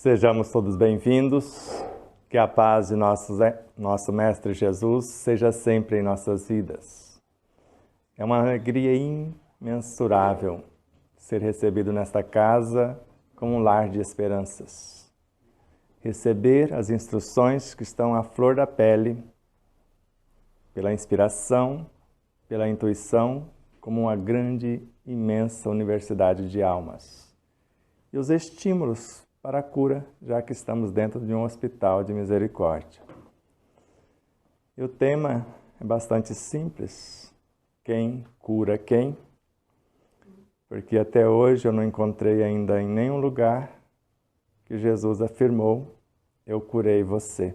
Sejamos todos bem-vindos, que a paz de nosso Mestre Jesus seja sempre em nossas vidas. É uma alegria imensurável ser recebido nesta casa como um lar de esperanças. Receber as instruções que estão à flor da pele, pela inspiração, pela intuição, como uma grande, imensa universidade de almas. E os estímulos para a cura, já que estamos dentro de um hospital de misericórdia. E o tema é bastante simples. Quem cura quem? Porque até hoje eu não encontrei ainda em nenhum lugar que Jesus afirmou, eu curei você.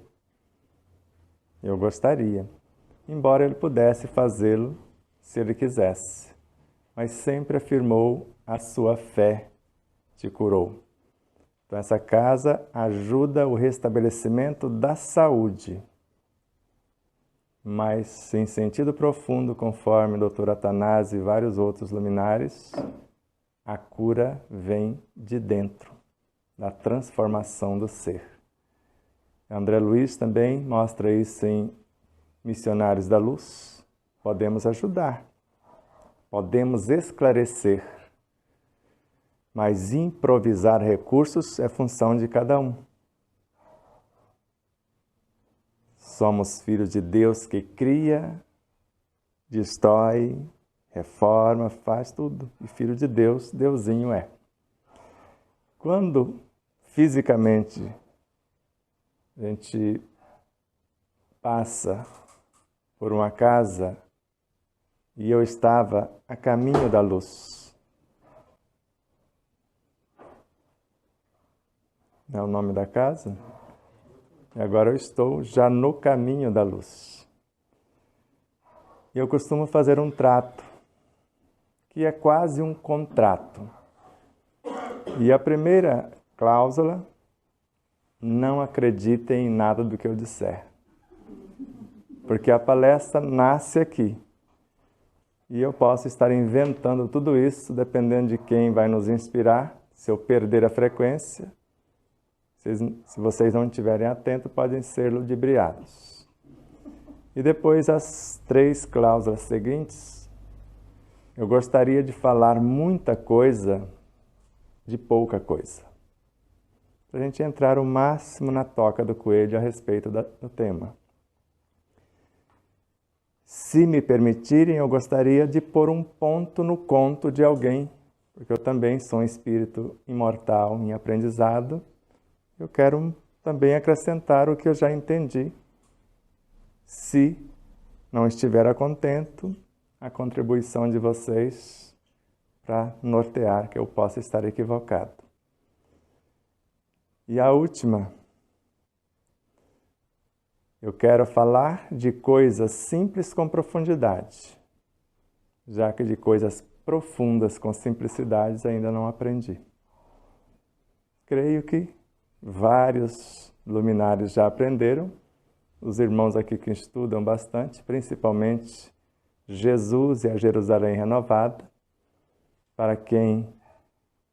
Eu gostaria, embora ele pudesse fazê-lo se ele quisesse, mas sempre afirmou, a sua fé te curou. Então, essa casa ajuda o restabelecimento da saúde, mas em sentido profundo, conforme o Dr. Athanásio e vários outros luminares, a cura vem de dentro, da transformação do ser. André Luiz também mostra isso em Missionários da Luz. Podemos ajudar, podemos esclarecer, mas improvisar recursos é função de cada um. Somos filhos de Deus que cria, destrói, reforma, faz tudo. E filho de Deus, Deusinho é. Quando fisicamente a gente passa por uma casa e eu estava a caminho da luz, é o nome da casa? E agora eu estou já no caminho da luz. E eu costumo fazer um trato, que é quase um contrato. E a primeira cláusula, não acreditem em nada do que eu disser. Porque a palestra nasce aqui. E eu posso estar inventando tudo isso, dependendo de quem vai nos inspirar. Se eu perder a frequência, se vocês não estiverem atentos, podem ser ludibriados. E depois, as 3 cláusulas seguintes, eu gostaria de falar muita coisa de pouca coisa. Para a gente entrar o máximo na toca do coelho a respeito do tema. Se me permitirem, eu gostaria de pôr um ponto no conto de alguém, porque eu também sou um espírito imortal em aprendizado. Eu quero também acrescentar o que eu já entendi. Se não estiver a contento, a contribuição de vocês para nortear que eu possa estar equivocado. E a última, eu quero falar de coisas simples com profundidade, já que de coisas profundas com simplicidades ainda não aprendi. Creio que vários luminares já aprenderam, os irmãos aqui que estudam bastante, principalmente Jesus e a Jerusalém Renovada. Para quem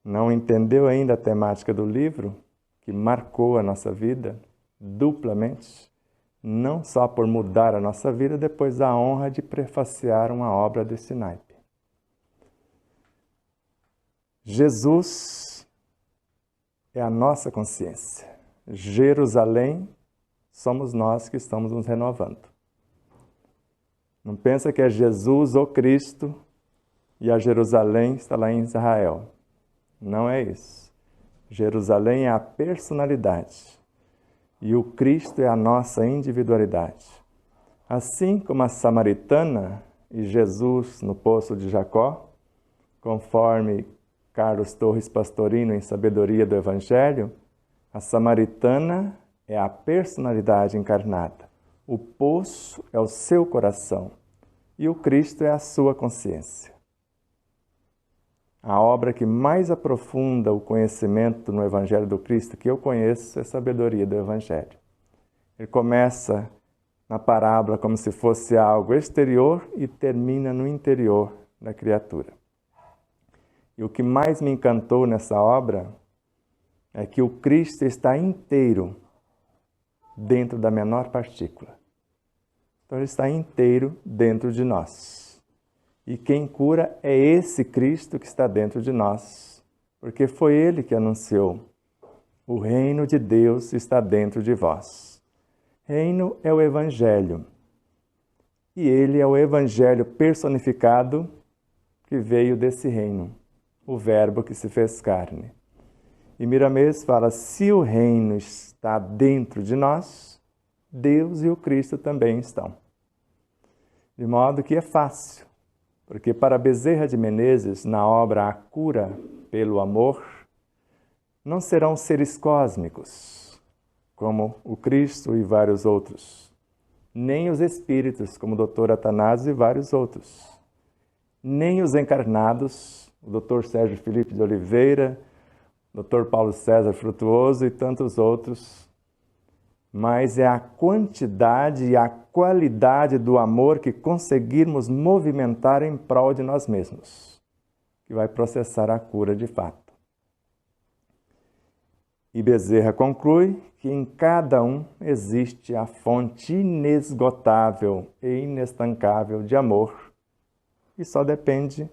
não entendeu ainda a temática do livro, que marcou a nossa vida duplamente, não só por mudar a nossa vida, depois a honra de prefaciar uma obra desse naipe. Jesus é a nossa consciência. Jerusalém somos nós que estamos nos renovando. Não pensa que é Jesus ou Cristo e a Jerusalém está lá em Israel. Não é isso. Jerusalém é a personalidade e o Cristo é a nossa individualidade. Assim como a samaritana e Jesus no Poço de Jacó, conforme Carlos Torres Pastorino em Sabedoria do Evangelho, a samaritana é a personalidade encarnada. O poço é o seu coração e o Cristo é a sua consciência. A obra que mais aprofunda o conhecimento no Evangelho do Cristo que eu conheço é a Sabedoria do Evangelho. Ele começa na parábola como se fosse algo exterior e termina no interior da criatura. E o que mais me encantou nessa obra é que o Cristo está inteiro dentro da menor partícula. Então, ele está inteiro dentro de nós. E quem cura é esse Cristo que está dentro de nós, porque foi ele que anunciou: o reino de Deus está dentro de vós. Reino é o Evangelho. E ele é o Evangelho personificado que veio desse reino, o Verbo que se fez carne. E Miramês fala: se o reino está dentro de nós, Deus e o Cristo também estão. De modo que é fácil, porque para Bezerra de Menezes, na obra A Cura pelo Amor, não serão seres cósmicos, como o Cristo e vários outros, nem os espíritos, como o Dr. Atanásio e vários outros, nem os encarnados, o Dr. Sérgio Felipe de Oliveira, Dr. Paulo César Frutuoso e tantos outros, mas é a quantidade e a qualidade do amor que conseguirmos movimentar em prol de nós mesmos, que vai processar a cura de fato. E Bezerra conclui que em cada um existe a fonte inesgotável e inestancável de amor, e só depende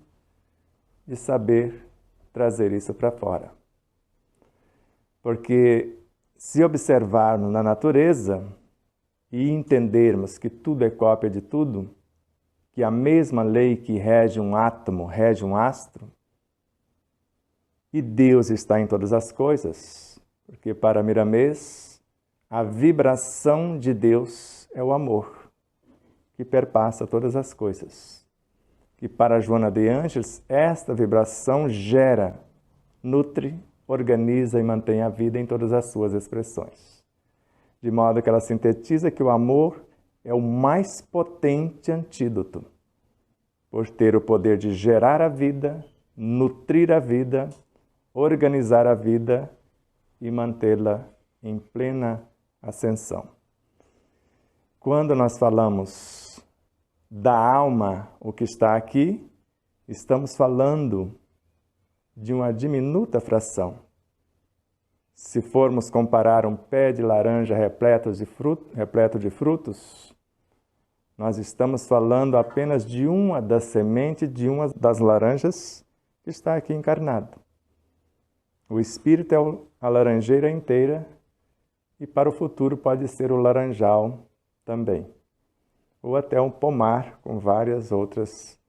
de saber trazer isso para fora. Porque se observarmos na natureza e entendermos que tudo é cópia de tudo, que a mesma lei que rege um átomo rege um astro, e Deus está em todas as coisas, porque para Miramês, a vibração de Deus é o amor, que perpassa todas as coisas. E para Joana de Ângeles, esta vibração gera, nutre, organiza e mantém a vida em todas as suas expressões. De modo que ela sintetiza que o amor é o mais potente antídoto, por ter o poder de gerar a vida, nutrir a vida, organizar a vida e mantê-la em plena ascensão. Quando nós falamos da alma, o que está aqui, estamos falando de uma diminuta fração. Se formos comparar um pé de laranja repleto de frutos, nós estamos falando apenas de uma das sementes de uma das laranjas que está aqui encarnado. O espírito é a laranjeira inteira e para o futuro pode ser o laranjal também. Ou até um pomar com várias outras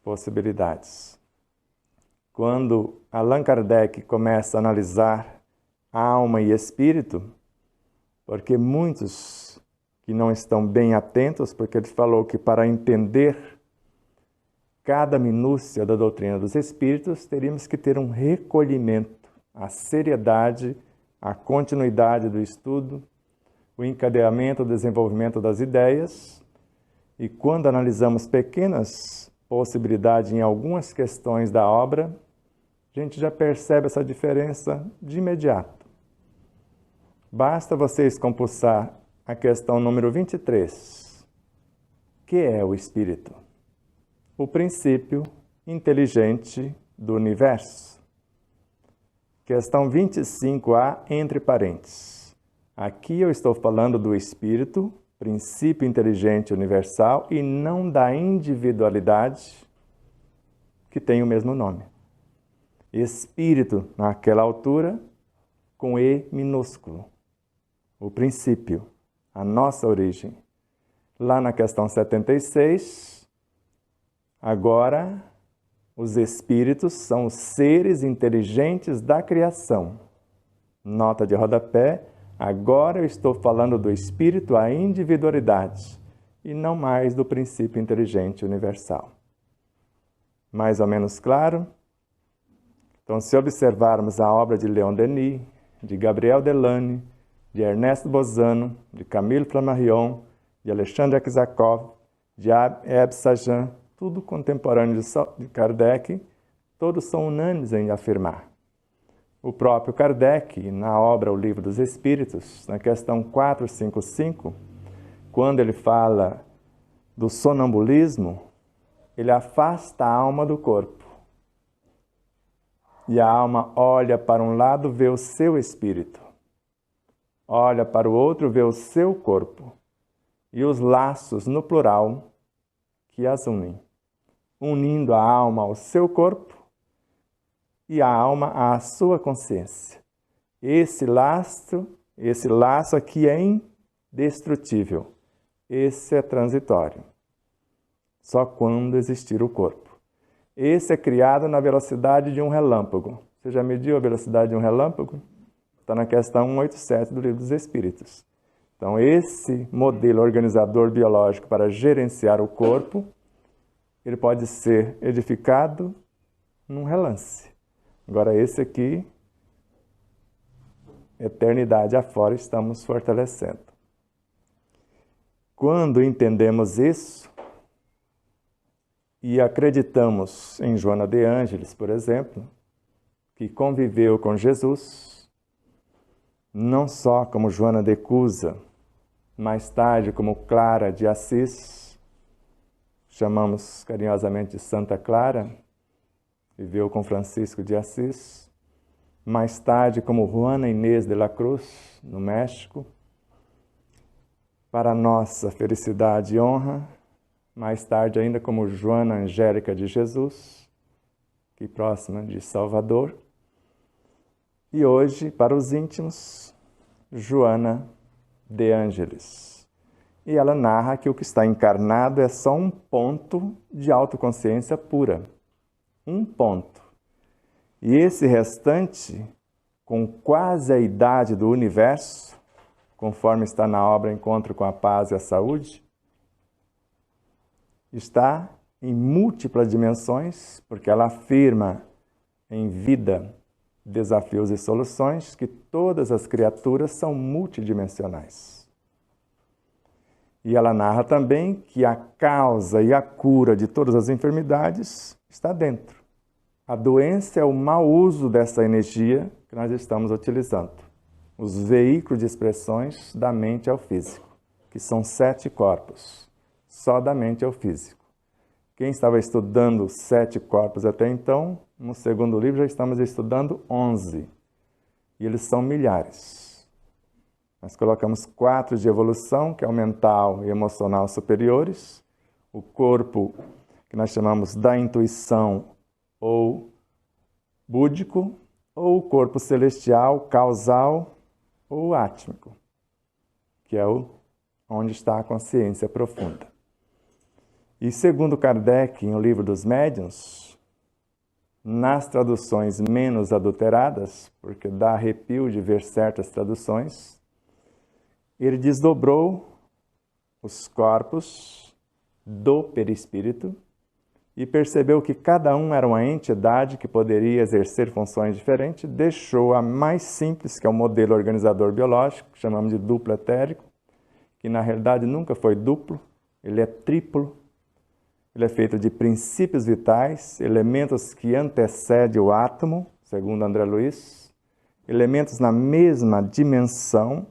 possibilidades. Quando Allan Kardec começa a analisar alma e espírito, porque muitos que não estão bem atentos, porque ele falou que para entender cada minúcia da doutrina dos espíritos, teríamos que ter um recolhimento, a seriedade, a continuidade do estudo, o encadeamento, o desenvolvimento das ideias, e quando analisamos pequenas possibilidades em algumas questões da obra, a gente já percebe essa diferença de imediato. Basta vocês compulsar a questão número 23. Que é o Espírito? O princípio inteligente do universo. Questão 25A, entre parênteses. Aqui eu estou falando do Espírito, princípio inteligente universal, e não da individualidade que tem o mesmo nome. Espírito, naquela altura, com E minúsculo. O princípio, a nossa origem. Lá na questão 76, agora, os espíritos são os seres inteligentes da criação. Nota de rodapé, agora eu estou falando do espírito, a individualidade, e não mais do princípio inteligente universal. Mais ou menos claro? Então, se observarmos a obra de Leon Denis, de Gabriel Delany, de Ernesto Bozano, de Camille Flammarion, de Alexandre Aksakov, de Ebbe Sajan, tudo contemporâneo de Kardec, todos são unânimes em afirmar. O próprio Kardec, na obra O Livro dos Espíritos, na questão 455, quando ele fala do sonambulismo, ele afasta a alma do corpo. E a alma olha para um lado, vê o seu espírito. Olha para o outro, vê o seu corpo. E os laços, no plural, que as unem. Unindo a alma ao seu corpo e a alma à sua consciência. Esse laço aqui é indestrutível. Esse é transitório. Só quando existir o corpo. Esse é criado na velocidade de um relâmpago. Você já mediu a velocidade de um relâmpago? Está na questão 187 do Livro dos Espíritos. Então, esse modelo organizador biológico para gerenciar o corpo, ele pode ser edificado num relance. Agora, esse aqui, eternidade afora, estamos fortalecendo. Quando entendemos isso, e acreditamos em Joana de Ângeles, por exemplo, que conviveu com Jesus, não só como Joana de Cusa, mais tarde como Clara de Assis, chamamos carinhosamente de Santa Clara, viveu com Francisco de Assis, mais tarde como Juana Inês de la Cruz, no México, para nossa felicidade e honra, mais tarde ainda como Joana Angélica de Jesus, que próxima de Salvador. E hoje, para os íntimos, Joana de Ângeles. E ela narra que o que está encarnado é só um ponto de autoconsciência pura. Um ponto. E esse restante, com quase a idade do universo, conforme está na obra Encontro com a Paz e a Saúde, está em múltiplas dimensões, porque ela afirma em Vida, Desafios e Soluções que todas as criaturas são multidimensionais. E ela narra também que a causa e a cura de todas as enfermidades está dentro. A doença é o mau uso dessa energia que nós estamos utilizando. Os veículos de expressões da mente ao físico, que são 7 corpos. Só da mente ao físico. Quem estava estudando 7 corpos até então, no segundo livro já estamos estudando 11. E eles são milhares. Nós colocamos 4 de evolução, que é o mental e emocional superiores. O corpo, que nós chamamos da intuição ou búdico. Ou o corpo celestial, causal ou átmico, que é onde está a consciência profunda. E segundo Kardec, em O Livro dos Médiuns, nas traduções menos adulteradas, porque dá arrepio de ver certas traduções, ele desdobrou os corpos do perispírito e percebeu que cada um era uma entidade que poderia exercer funções diferentes, deixou a mais simples, que é o modelo organizador biológico, que chamamos de duplo etérico, que na realidade nunca foi duplo, ele é triplo. Ele é feito de princípios vitais, elementos que antecedem o átomo, segundo André Luiz, elementos na mesma dimensão,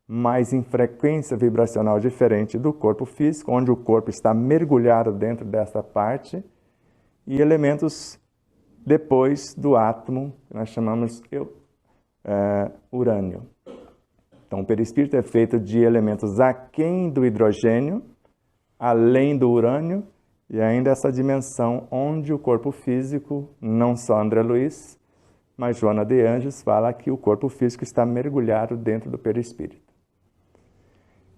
mas em frequência vibracional diferente do corpo físico, onde o corpo está mergulhado dentro dessa parte, e elementos depois do átomo, que nós chamamos urânio. Então, o perispírito é feito de elementos aquém do hidrogênio, além do urânio, e ainda essa dimensão onde o corpo físico, não só André Luiz, mas Joana de Ângeles fala que o corpo físico está mergulhado dentro do perispírito.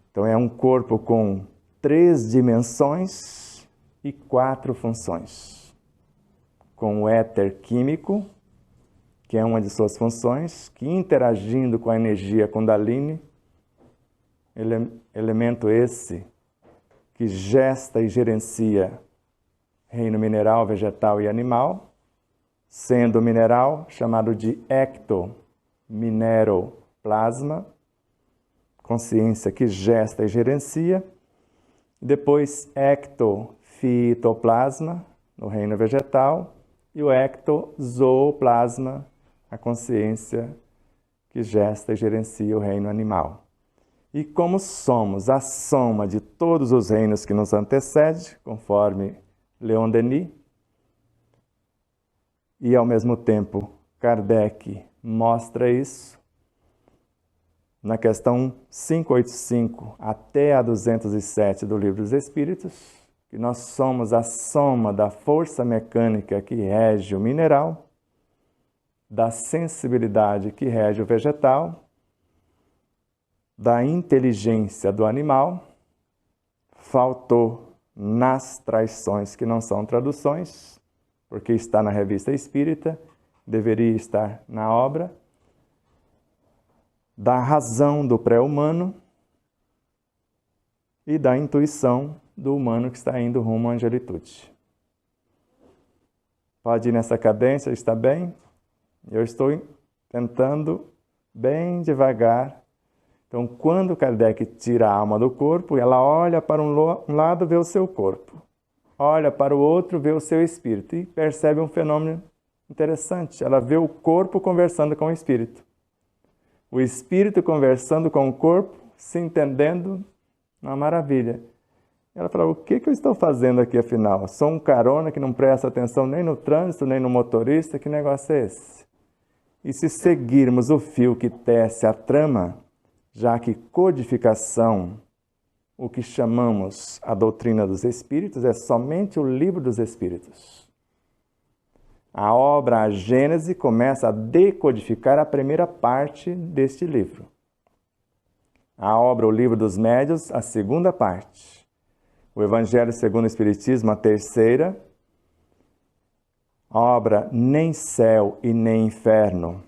Então é um corpo com 3 dimensões e 4 funções. Com o éter químico, que é uma de suas funções, que interagindo com a energia Kundalini, elemento esse que gesta e gerencia reino mineral, vegetal e animal, sendo o mineral chamado de ectomineroplasma, consciência que gesta e gerencia, e depois ectofitoplasma, no reino vegetal, e o ectozooplasma, a consciência que gesta e gerencia o reino animal. E como somos a soma de todos os reinos que nos antecedem, conforme Leon Denis, E, ao mesmo tempo, Kardec mostra isso na questão 585 até a 207 do Livro dos Espíritos, que nós somos a soma da força mecânica que rege o mineral, da sensibilidade que rege o vegetal, da inteligência do animal. Faltou nas traições, que não são traduções, porque está na Revista Espírita, deveria estar na obra, da razão do pré-humano e da intuição do humano que está indo rumo à angelitude. Pode ir nessa cadência, está bem? Eu estou tentando bem devagar. Então, quando Kardec tira a alma do corpo, ela olha para um lado, vê o seu corpo. Olha para o outro, vê o seu espírito. E percebe um fenômeno interessante. Ela vê o corpo conversando com o espírito. O espírito conversando com o corpo, se entendendo, uma maravilha. Ela fala, o que eu estou fazendo aqui afinal? Sou um carona que não presta atenção nem no trânsito, nem no motorista, que negócio é esse? E se seguirmos o fio que tece a trama, já que codificação, o que chamamos a doutrina dos Espíritos, é somente o Livro dos Espíritos. A obra, a Gênese, começa a decodificar a primeira parte deste livro. A obra, o Livro dos Médiuns, a segunda parte. O Evangelho segundo o Espiritismo, a terceira. A obra Nem Céu e Nem Inferno,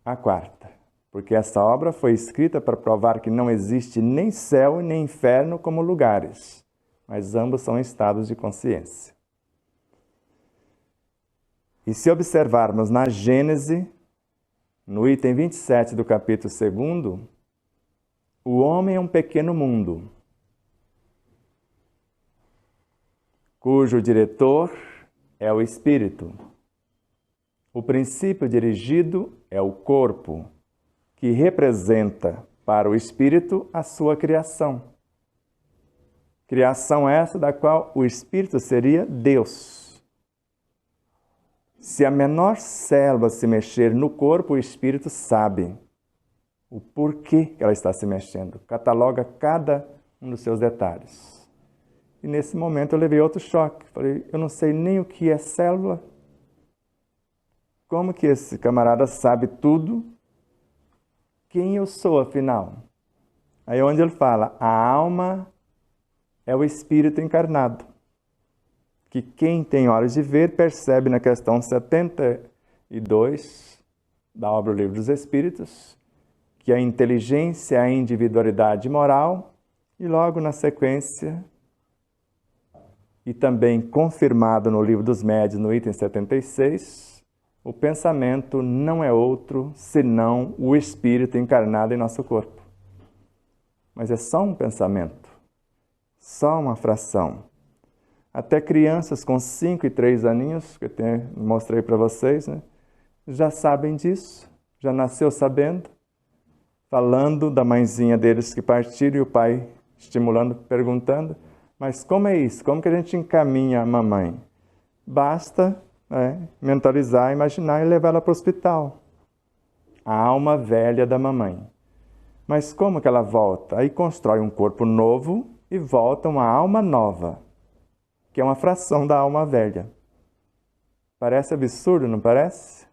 a quarta. Porque essa obra foi escrita para provar que não existe nem céu e nem inferno como lugares, mas ambos são estados de consciência. E se observarmos na Gênese, no item 27 do capítulo 2, o homem é um pequeno mundo, cujo diretor é o espírito. O princípio dirigido é o corpo, que representa para o espírito a sua criação. Criação essa da qual o espírito seria Deus. Se a menor célula se mexer no corpo, o espírito sabe o porquê que ela está se mexendo, cataloga cada um dos seus detalhes. E nesse momento eu levei outro choque. Falei, eu não sei nem o que é célula. Como que esse camarada sabe tudo? Quem eu sou, afinal? Aí é onde ele fala, a alma é o espírito encarnado, que quem tem olhos de ver percebe na questão 72 da obra O Livro dos Espíritos, que a inteligência é a individualidade moral, e logo na sequência, e também confirmado no Livro dos Médiuns, no item 76, o pensamento não é outro senão o espírito encarnado em nosso corpo. Mas é só um pensamento, só uma fração. Até crianças com 5 e 3 aninhos, que eu mostrei para vocês, né, já sabem disso, já nasceu sabendo, falando da mãezinha deles que partiram e o pai estimulando, perguntando, mas como é isso? Como que a gente encaminha a mamãe? Basta mentalizar, imaginar e levar ela para o hospital. A alma velha da mamãe. Mas como que ela volta? Aí constrói um corpo novo e volta uma alma nova, que é uma fração da alma velha. Parece absurdo, não parece?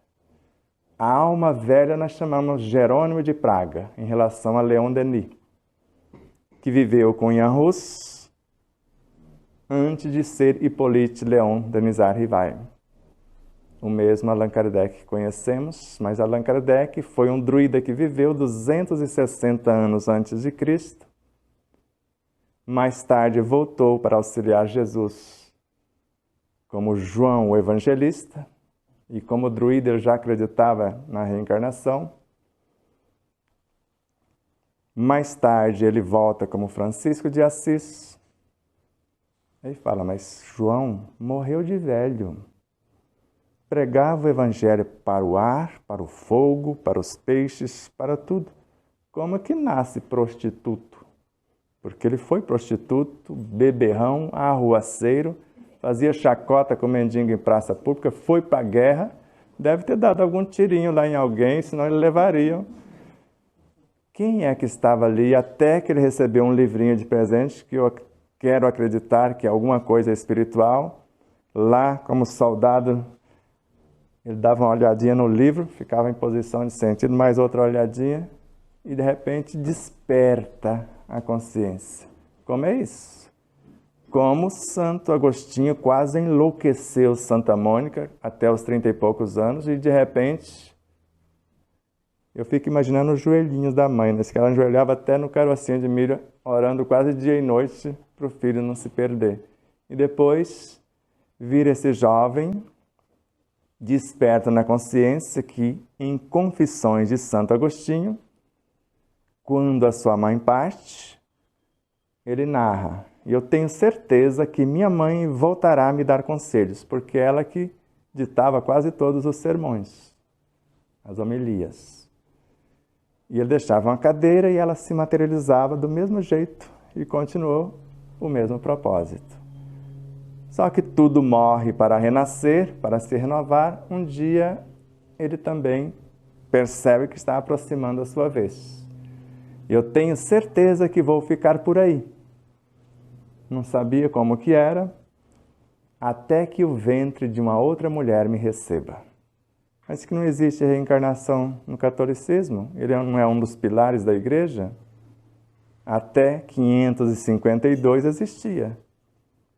A alma velha nós chamamos Jerônimo de Praga, em relação a Leon Denis, que viveu com Ian Hus antes de ser Hippolyte Léon Denisard Rivail. O mesmo Allan Kardec que conhecemos, mas Allan Kardec foi um druida que viveu 260 anos antes de Cristo. Mais tarde voltou para auxiliar Jesus como João o Evangelista, e como druida ele já acreditava na reencarnação. Mais tarde ele volta como Francisco de Assis. Aí fala, mas João morreu de velho. Pregava o Evangelho para o ar, para o fogo, para os peixes, para tudo. Como que nasce prostituto? Porque ele foi prostituto, beberrão, arruaceiro, fazia chacota com mendigo em praça pública, foi para a guerra, deve ter dado algum tirinho lá em alguém, senão ele levariam. Quem é que estava ali até que ele recebeu um livrinho de presente, que eu quero acreditar que é alguma coisa espiritual? Lá, como soldado, ele dava uma olhadinha no livro, ficava em posição de sentido, mais outra olhadinha, e de repente desperta a consciência. Como é isso? Como Santo Agostinho quase enlouqueceu Santa Mônica até os 30 e poucos anos, e de repente eu fico imaginando os joelhinhos da mãe, né? Que ela ajoelhava até no carocinho de milho, orando quase dia e noite para o filho não se perder. E depois vira esse jovem, desperta na consciência que, em Confissões de Santo Agostinho, quando a sua mãe parte, ele narra: e eu tenho certeza que minha mãe voltará a me dar conselhos, porque ela que ditava quase todos os sermões, as homilias. E ele deixava uma cadeira e ela se materializava do mesmo jeito e continuou o mesmo propósito. Só que tudo morre para renascer, para se renovar. Um dia ele também percebe que está aproximando a sua vez. Eu tenho certeza que vou ficar por aí. Não sabia como que era, até que o ventre de uma outra mulher me receba. Mas que não existe reencarnação no catolicismo? Ele não é um dos pilares da igreja? Até 552 existia.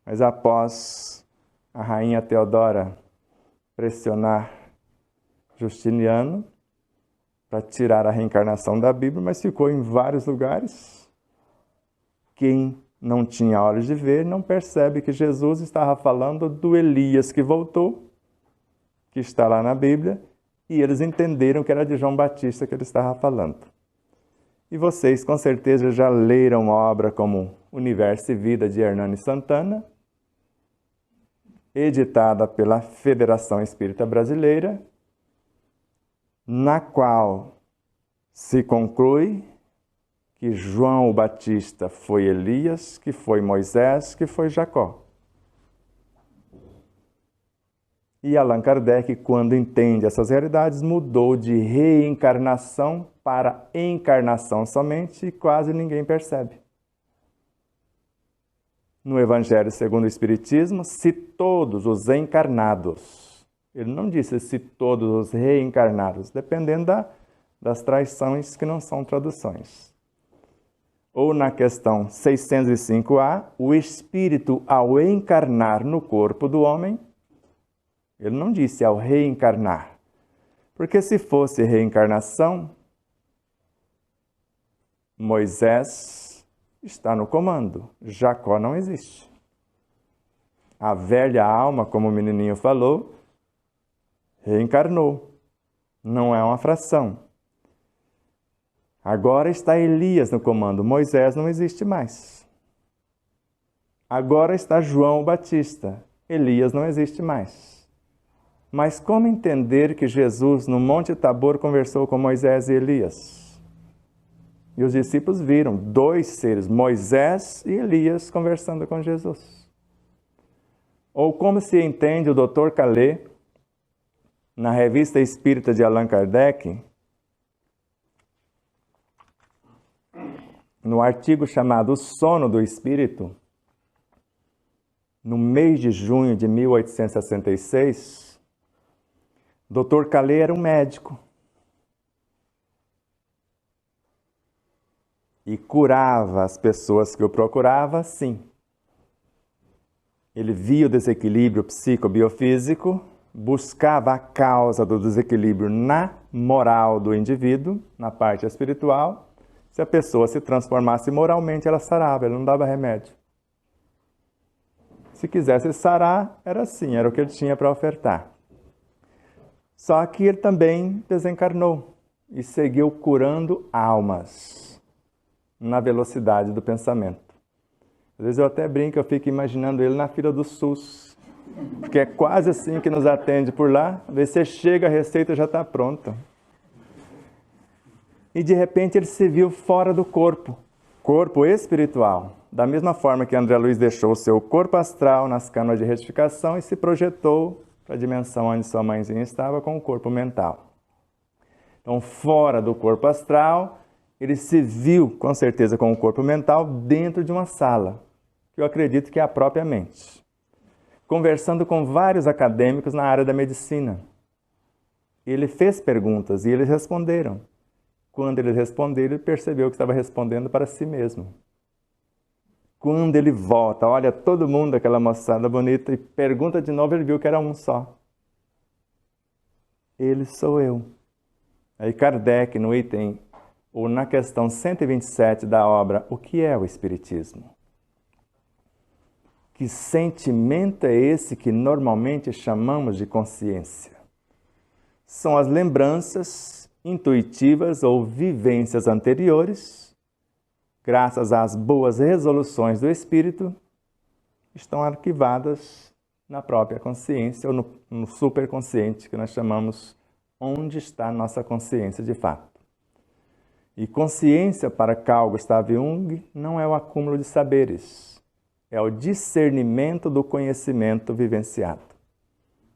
Mas após a rainha Teodora pressionar Justiniano para tirar a reencarnação da Bíblia, mas ficou em vários lugares, quem não tinha olhos de ver não percebe que Jesus estava falando do Elias que voltou, que está lá na Bíblia, e eles entenderam que era de João Batista que ele estava falando. E vocês com certeza já leram uma obra como Universo e Vida de Hernani Santana, editada pela Federação Espírita Brasileira, na qual se conclui que João Batista foi Elias, que foi Moisés, que foi Jacó. E Allan Kardec, quando entende essas realidades, mudou de reencarnação para encarnação somente, e quase ninguém percebe. No Evangelho segundo o Espiritismo, se todos os encarnados, ele não disse se todos os reencarnados, dependendo das traduções que não são traduções. Ou na questão 605A, o espírito ao encarnar no corpo do homem, ele não disse ao reencarnar, porque se fosse reencarnação, Moisés está no comando, Jacó não existe. A velha alma, como o menininho falou, reencarnou, não é uma fração. Agora está Elias no comando, Moisés não existe mais. Agora está João Batista, Elias não existe mais. Mas como entender que Jesus, no Monte Tabor, conversou com Moisés e Elias? E os discípulos viram dois seres, Moisés e Elias, conversando com Jesus. Ou como se entende o Dr. Calais, na Revista Espírita de Allan Kardec, no artigo chamado O Sono do Espírito, no mês de junho de 1866, Dr. Calais era um médico e curava as pessoas que o procuravam, sim. Ele via o desequilíbrio psicobiofísico, buscava a causa do desequilíbrio na moral do indivíduo, na parte espiritual. Se a pessoa se transformasse moralmente, ela sarava, ele não dava remédio. Se quisesse sarar, era assim, era o que ele tinha para ofertar. Só que ele também desencarnou e seguiu curando almas na velocidade do pensamento. Às vezes eu até brinco, eu fico imaginando ele na fila do SUS, porque é quase assim que nos atende por lá. Às vezes você chega, a receita já está pronta. E de repente ele se viu fora do corpo espiritual, Da mesma forma que André Luiz deixou o seu corpo astral nas câmaras de retificação e se projetou para a dimensão onde sua mãezinha estava com o corpo mental. Então, fora do corpo astral, ele se viu, com certeza, com o corpo mental dentro de uma sala, que eu acredito que é a própria mente, conversando com vários acadêmicos na área da medicina. Ele fez perguntas e eles responderam. Quando eles responderam, ele percebeu que estava respondendo para si mesmo. Quando ele volta, olha todo mundo, aquela moçada bonita, e pergunta de novo, ele viu que era um só. Ele sou eu. Aí Kardec, no item, ou na questão 127 da obra, O que é o Espiritismo? Que sentimento é esse que normalmente chamamos de consciência? São as lembranças intuitivas ou vivências anteriores, graças às boas resoluções do espírito, estão arquivadas na própria consciência ou no superconsciente, que nós chamamos onde está a nossa consciência de fato. E consciência, para Carl Gustav Jung, não é o acúmulo de saberes, é o discernimento do conhecimento vivenciado.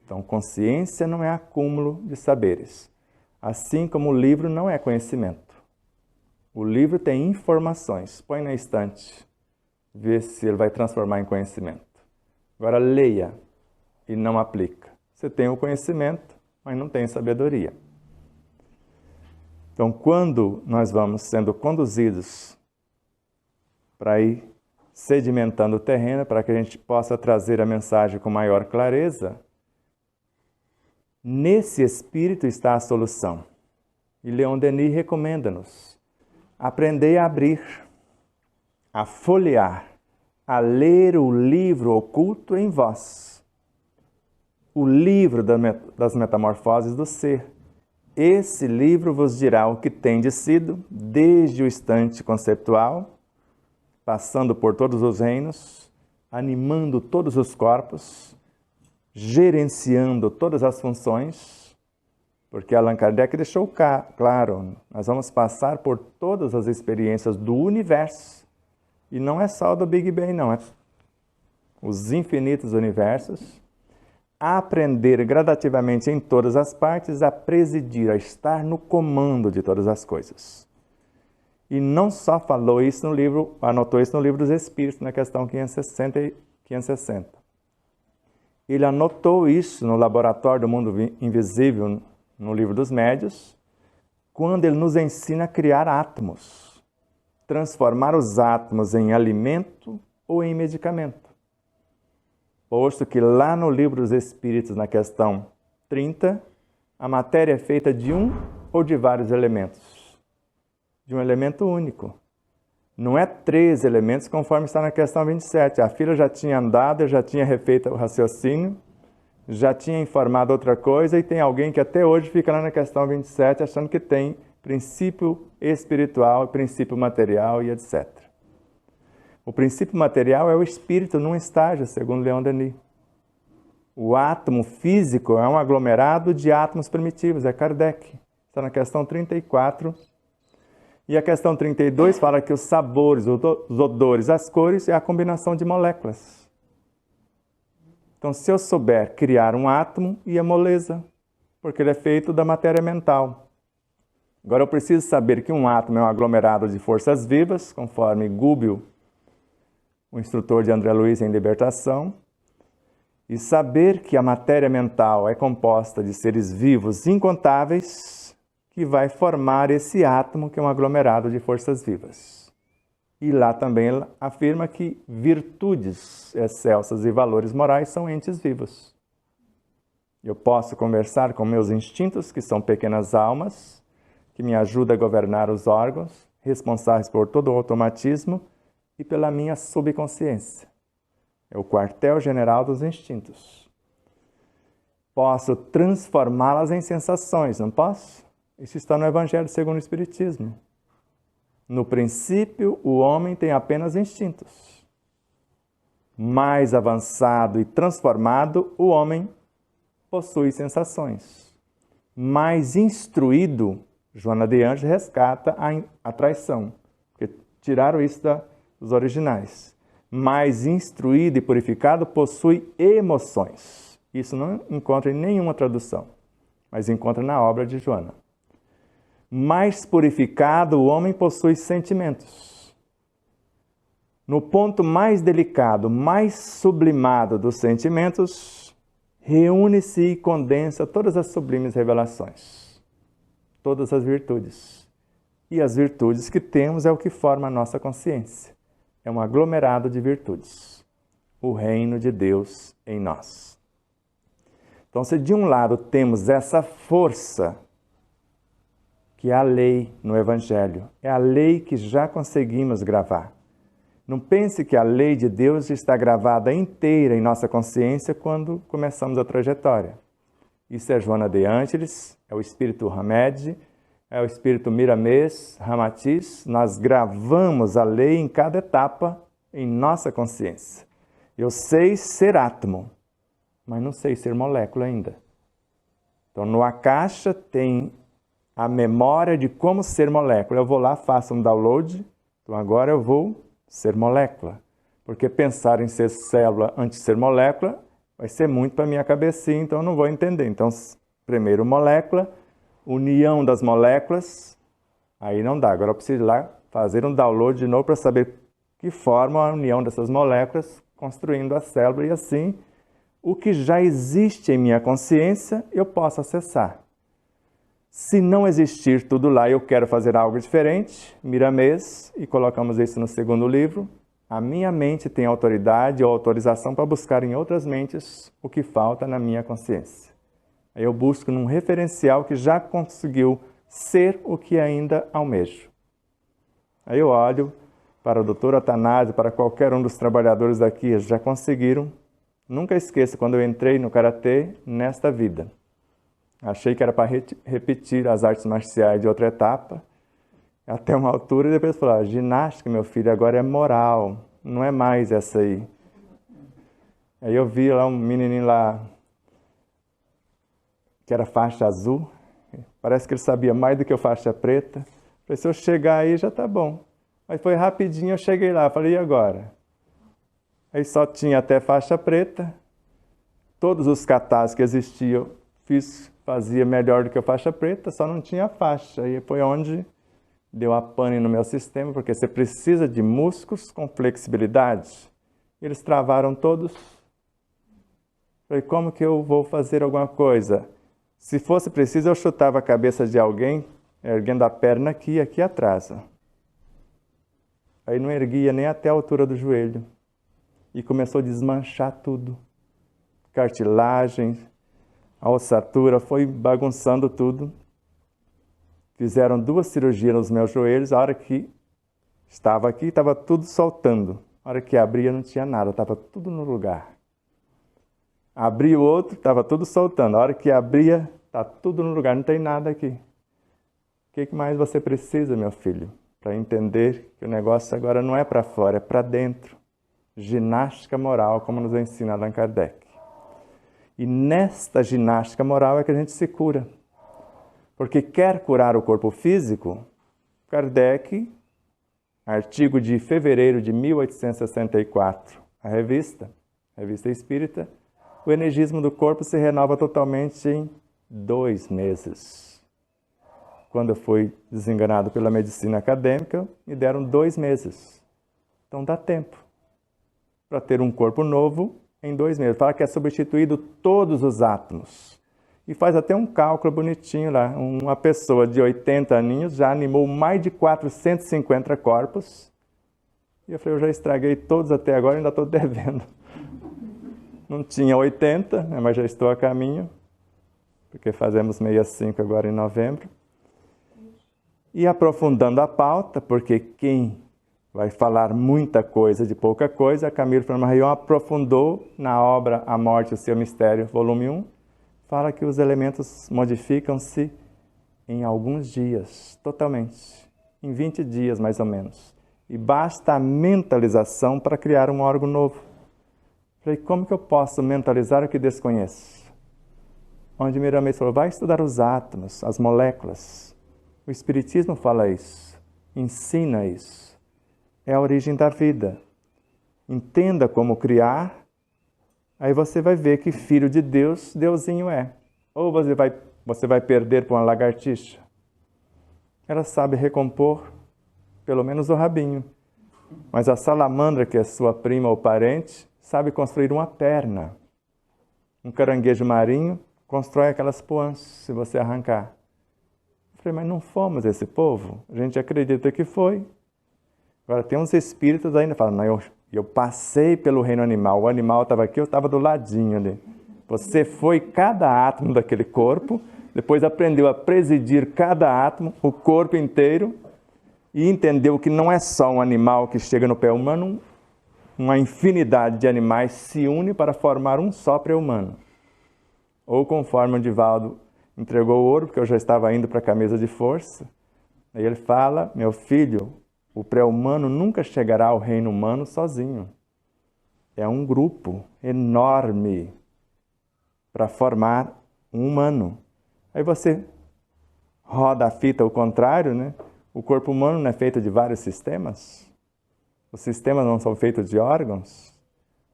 Então, consciência não é acúmulo de saberes, assim como o livro não é conhecimento. O livro tem informações, põe na estante, vê se ele vai transformar em conhecimento. Agora leia e não aplica. Você tem o conhecimento, mas não tem sabedoria. Então, quando nós vamos sendo conduzidos para ir sedimentando o terreno, para que a gente possa trazer a mensagem com maior clareza, nesse espírito está a solução. E Leon Denis recomenda-nos: aprendei a abrir, a folhear, a ler o livro oculto em vós. O livro das metamorfoses do ser. Esse livro vos dirá o que tendes sido, desde o instante conceptual, passando por todos os reinos, animando todos os corpos, gerenciando todas as funções, porque Allan Kardec deixou claro, nós vamos passar por todas as experiências do universo, e não é só do Big Bang, não, é os infinitos universos, a aprender gradativamente em todas as partes, a presidir, a estar no comando de todas as coisas. E não só falou isso no livro, anotou isso no livro dos Espíritos, na questão 560 e 560. Ele anotou isso no Laboratório do Mundo Invisível, no livro dos Médios, quando ele nos ensina a criar átomos, transformar os átomos em alimento ou em medicamento. Posto que lá no livro dos Espíritos, na questão 30, a matéria é feita de um ou de vários elementos. De um elemento único. Não é 3 elementos, conforme está na questão 27. A fila já tinha andado, já tinha refeito o raciocínio, já tinha informado outra coisa, e tem alguém que até hoje fica lá na questão 27 achando que tem princípio espiritual, princípio material e etc. O princípio material é o espírito num estágio, segundo Leon Denis. O átomo físico é um aglomerado de átomos primitivos, é Kardec. Está na questão 34. E a questão 32 fala que os sabores, os odores, as cores é a combinação de moléculas. Então, se eu souber criar um átomo, e a moleza, porque ele é feito da matéria mental. Agora, eu preciso saber que um átomo é um aglomerado de forças vivas, conforme Gubbio, o instrutor de André Luiz em Libertação, e saber que a matéria mental é composta de seres vivos incontáveis, que vai formar esse átomo que é um aglomerado de forças vivas. E lá também ela afirma que virtudes excelsas e valores morais são entes vivos. Eu posso conversar com meus instintos, que são pequenas almas, que me ajudam a governar os órgãos, responsáveis por todo o automatismo, e pela minha subconsciência. É o quartel-general dos instintos. Posso transformá-las em sensações, não posso? Isso está no Evangelho segundo o Espiritismo. No princípio, o homem tem apenas instintos. Mais avançado e transformado, o homem possui sensações. Mais instruído, Joana de Anjos resgata a traição. Porque tiraram isso os originais. Mais instruído e purificado possui emoções. Isso não encontra em nenhuma tradução, mas encontra na obra de Joana. Mais purificado, o homem possui sentimentos. No ponto mais delicado, mais sublimado dos sentimentos, reúne-se e condensa todas as sublimes revelações, todas as virtudes. E as virtudes que temos é o que forma a nossa consciência. É um aglomerado de virtudes. O reino de Deus em nós. Então, se de um lado temos essa força, que é a lei no Evangelho, é a lei que já conseguimos gravar. Não pense que a lei de Deus está gravada inteira em nossa consciência quando começamos a trajetória. Isso é Joana de Ângeles, é o Espírito Hamed, é o Espírito Miramês, Ramatiz. Nós gravamos a lei em cada etapa em nossa consciência. Eu sei ser átomo, mas não sei ser molécula ainda. Então, no Akasha tem a memória de como ser molécula. Eu vou lá, faço um download, então agora eu vou ser molécula. Porque pensar em ser célula antes de ser molécula vai ser muito para minha cabecinha, então eu não vou entender. Então, primeiro molécula, união das moléculas, aí não dá. Agora eu preciso ir lá fazer um download de novo para saber que forma a união dessas moléculas, construindo a célula, e assim o que já existe em minha consciência eu posso acessar. Se não existir tudo lá e eu quero fazer algo diferente, Miramês, e colocamos isso no segundo livro, a minha mente tem autoridade ou autorização para buscar em outras mentes o que falta na minha consciência. Aí eu busco num referencial que já conseguiu ser o que ainda almejo. Aí eu olho para o Dr. Atanásio, para qualquer um dos trabalhadores daqui, já conseguiram. Nunca esqueça quando eu entrei no Karatê nesta vida. Achei que era para repetir as artes marciais de outra etapa, até uma altura, e depois falar, ginástica, meu filho, agora é moral, não é mais essa aí. Aí eu vi lá um menininho lá, que era faixa azul, parece que ele sabia mais do que eu faixa preta. Falei, se eu chegar aí já tá bom. Aí foi rapidinho, eu cheguei lá, falei, e agora? Aí só tinha até faixa preta, todos os katas que existiam, fazia melhor do que a faixa preta, só não tinha faixa. Aí foi onde deu a pane no meu sistema, porque você precisa de músculos com flexibilidade. Eles travaram todos. Falei, como que eu vou fazer alguma coisa? Se fosse preciso, eu chutava a cabeça de alguém, erguendo a perna aqui e aqui atrás. Aí não erguia nem até a altura do joelho. E começou a desmanchar tudo. Cartilagem, a ossatura, foi bagunçando tudo. Fizeram 2 cirurgias nos meus joelhos. A hora que estava aqui, estava tudo soltando. A hora que abria, não tinha nada, estava tudo no lugar. Abri o outro, estava tudo soltando. A hora que abria, está tudo no lugar, não tem nada aqui. O que mais você precisa, meu filho, para entender que o negócio agora não é para fora, é para dentro? Ginástica moral, como nos ensina Allan Kardec. E nesta ginástica moral é que a gente se cura. Porque quer curar o corpo físico, Kardec, artigo de fevereiro de 1864, a Revista Espírita, o energismo do corpo se renova totalmente em 2 meses. Quando eu fui desenganado pela medicina acadêmica, me deram 2 meses. Então dá tempo para ter um corpo novo em 2 meses. Fala que é substituído todos os átomos. E faz até um cálculo bonitinho lá. Uma pessoa de 80 aninhos já animou mais de 450 corpos. E eu falei, eu já estraguei todos até agora, ainda estou devendo. Não tinha 80, né, mas já estou a caminho, porque fazemos 65 agora em novembro. E aprofundando a pauta, porque quem vai falar muita coisa de pouca coisa, a Camille Flammarion aprofundou na obra A Morte e o Seu Mistério, volume 1, fala que os elementos modificam-se em alguns dias, totalmente, em 20 dias mais ou menos. E basta a mentalização para criar um órgão novo. Falei, como que eu posso mentalizar o que desconheço? Onde Miramês falou, vai estudar os átomos, as moléculas. O Espiritismo fala isso, ensina isso. é a origem da vida. Entenda como criar, aí você vai ver que filho de Deus, Deusinho é. Ou você vai perder para uma lagartixa. Ela sabe recompor pelo menos o rabinho. Mas a salamandra, que é sua prima ou parente, sabe construir uma perna. Um caranguejo marinho constrói aquelas poãs, se você arrancar. Eu falei, mas não fomos esse povo? A gente acredita que foi. Agora, tem uns espíritos ainda que falam, não, eu passei pelo reino animal, o animal estava aqui, eu estava do ladinho ali. Você foi cada átomo daquele corpo, depois aprendeu a presidir cada átomo, o corpo inteiro, e entendeu que não é só um animal que chega no pé humano, uma infinidade de animais se une para formar um só pré-humano. Ou conforme o Divaldo entregou o ouro, porque eu já estava indo para a camisa de força, aí ele fala, meu filho, o pré-humano nunca chegará ao reino humano sozinho. É um grupo enorme para formar um humano. Aí você roda a fita ao contrário, né? O corpo humano não é feito de vários sistemas? Os sistemas não são feitos de órgãos?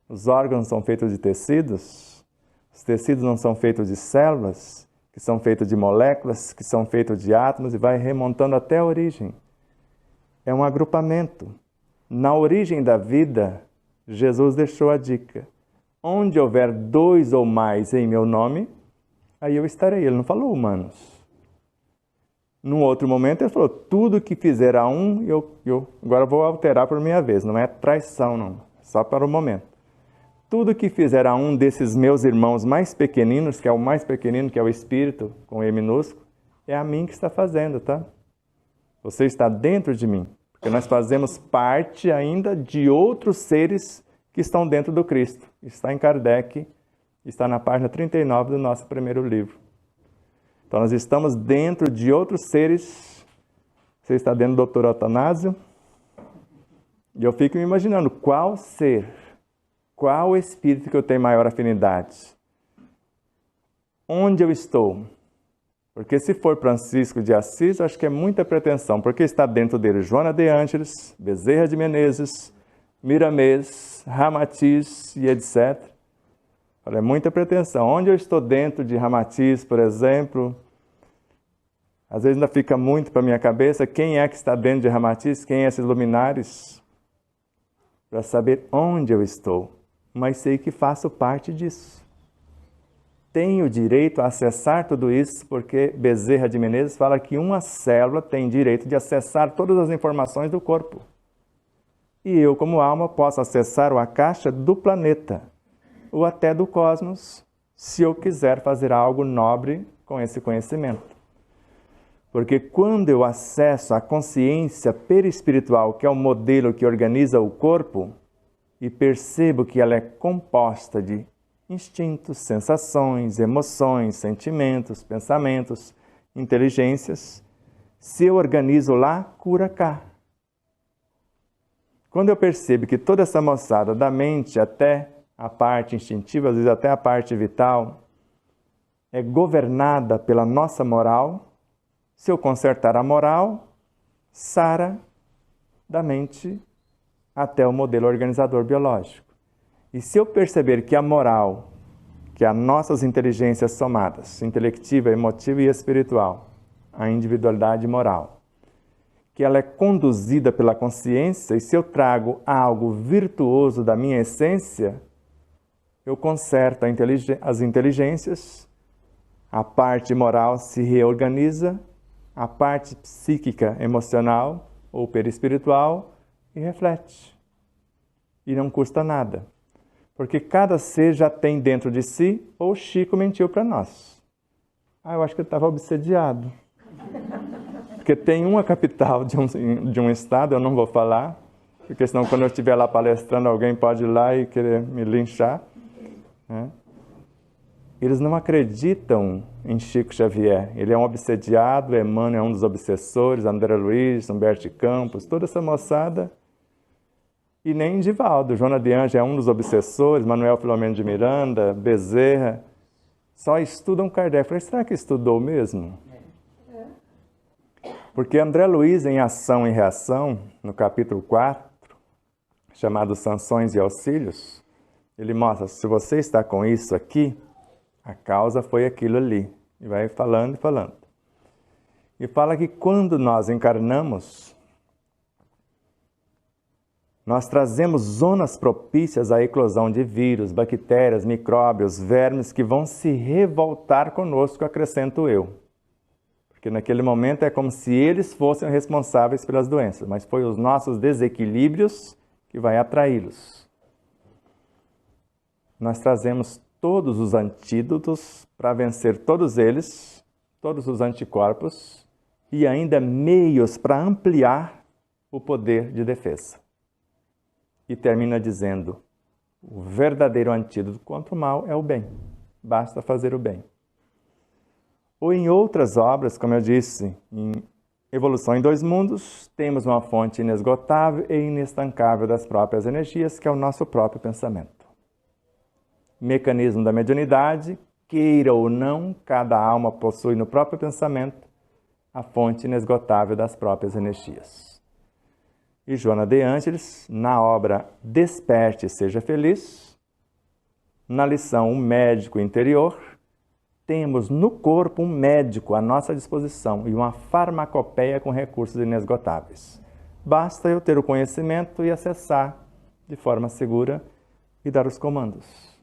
Os órgãos são feitos de tecidos? Os tecidos não são feitos de células? Que são feitos de moléculas? Que são feitos de átomos? E vai remontando até a origem. É um agrupamento. Na origem da vida, Jesus deixou a dica. Onde houver 2 ou mais em meu nome, aí eu estarei. Ele não falou humanos. Num outro momento ele falou, tudo que fizer a um, eu agora vou alterar por minha vez. Não é traição, não. Só para o momento. Tudo que fizer a um desses meus irmãos mais pequeninos, que é o mais pequenino, que é o Espírito, com E minúsculo, é a mim que está fazendo, tá? Você está dentro de mim, porque nós fazemos parte ainda de outros seres que estão dentro do Cristo. Está em Kardec, está na página 39 do nosso primeiro livro. Então nós estamos dentro de outros seres. Você está dentro do Dr. Atanásio. E eu fico me imaginando qual ser, qual espírito que eu tenho maior afinidade. Onde eu estou? Porque se for Francisco de Assis, eu acho que é muita pretensão, porque está dentro dele Joana de Ângeles, Bezerra de Menezes, Miramês, Ramatiz e etc. É muita pretensão. Onde eu estou dentro de Ramatiz, por exemplo, às vezes ainda fica muito para a minha cabeça, quem é que está dentro de Ramatiz, quem é esses luminares, para saber onde eu estou, mas sei que faço parte disso. Tenho direito a acessar tudo isso, porque Bezerra de Menezes fala que uma célula tem direito de acessar todas as informações do corpo. E eu, como alma, posso acessar a caixa do planeta, ou até do cosmos, se eu quiser fazer algo nobre com esse conhecimento. Porque quando eu acesso a consciência perispiritual, que é o modelo que organiza o corpo, e percebo que ela é composta de instintos, sensações, emoções, sentimentos, pensamentos, inteligências, se eu organizo lá, cura cá. Quando eu percebo que toda essa moçada, da mente até a parte instintiva, às vezes até a parte vital, é governada pela nossa moral, se eu consertar a moral, sara da mente até o modelo organizador biológico. E se eu perceber que a moral, que as nossas inteligências somadas, intelectiva, emotiva e espiritual, a individualidade moral, que ela é conduzida pela consciência, e se eu trago algo virtuoso da minha essência, eu conserto as inteligências, a parte moral se reorganiza, a parte psíquica, emocional ou perispiritual e reflete. E não custa nada. Porque cada ser já tem dentro de si, ou Chico mentiu para nós. Eu acho que ele estava obsediado. Porque tem uma capital de um estado, eu não vou falar, porque senão quando eu estiver lá palestrando, alguém pode ir lá e querer me linchar. Né? Eles não acreditam em Chico Xavier. Ele é um obsediado, Emmanuel é um dos obsessores, André Luiz, Humberto Campos, toda essa moçada. E nem Divaldo, Joana de Ângeles é um dos obsessores, Manuel Filomeno de Miranda, Bezerra, só estudam Kardec. Eu falei, será que estudou mesmo? Porque André Luiz, em Ação e Reação, no capítulo 4, chamado Sanções e Auxílios, ele mostra, se você está com isso aqui, a causa foi aquilo ali. E vai falando e falando. E fala que quando nós encarnamos, nós trazemos zonas propícias à eclosão de vírus, bactérias, micróbios, vermes que vão se revoltar conosco, acrescento eu. Porque naquele momento é como se eles fossem responsáveis pelas doenças, mas foi os nossos desequilíbrios que vai atraí-los. Nós trazemos todos os antídotos para vencer todos eles, todos os anticorpos, e ainda meios para ampliar o poder de defesa. E termina dizendo, o verdadeiro antídoto contra o mal é o bem, basta fazer o bem. Ou em outras obras, como eu disse, em Evolução em Dois Mundos, temos uma fonte inesgotável e inestancável das próprias energias, que é o nosso próprio pensamento. Mecanismo da mediunidade, queira ou não, cada alma possui no próprio pensamento a fonte inesgotável das próprias energias. E Joana de Ângeles, na obra Desperte e Seja Feliz, na lição O Médico Interior, temos no corpo um médico à nossa disposição e uma farmacopeia com recursos inesgotáveis. Basta eu ter o conhecimento e acessar de forma segura e dar os comandos.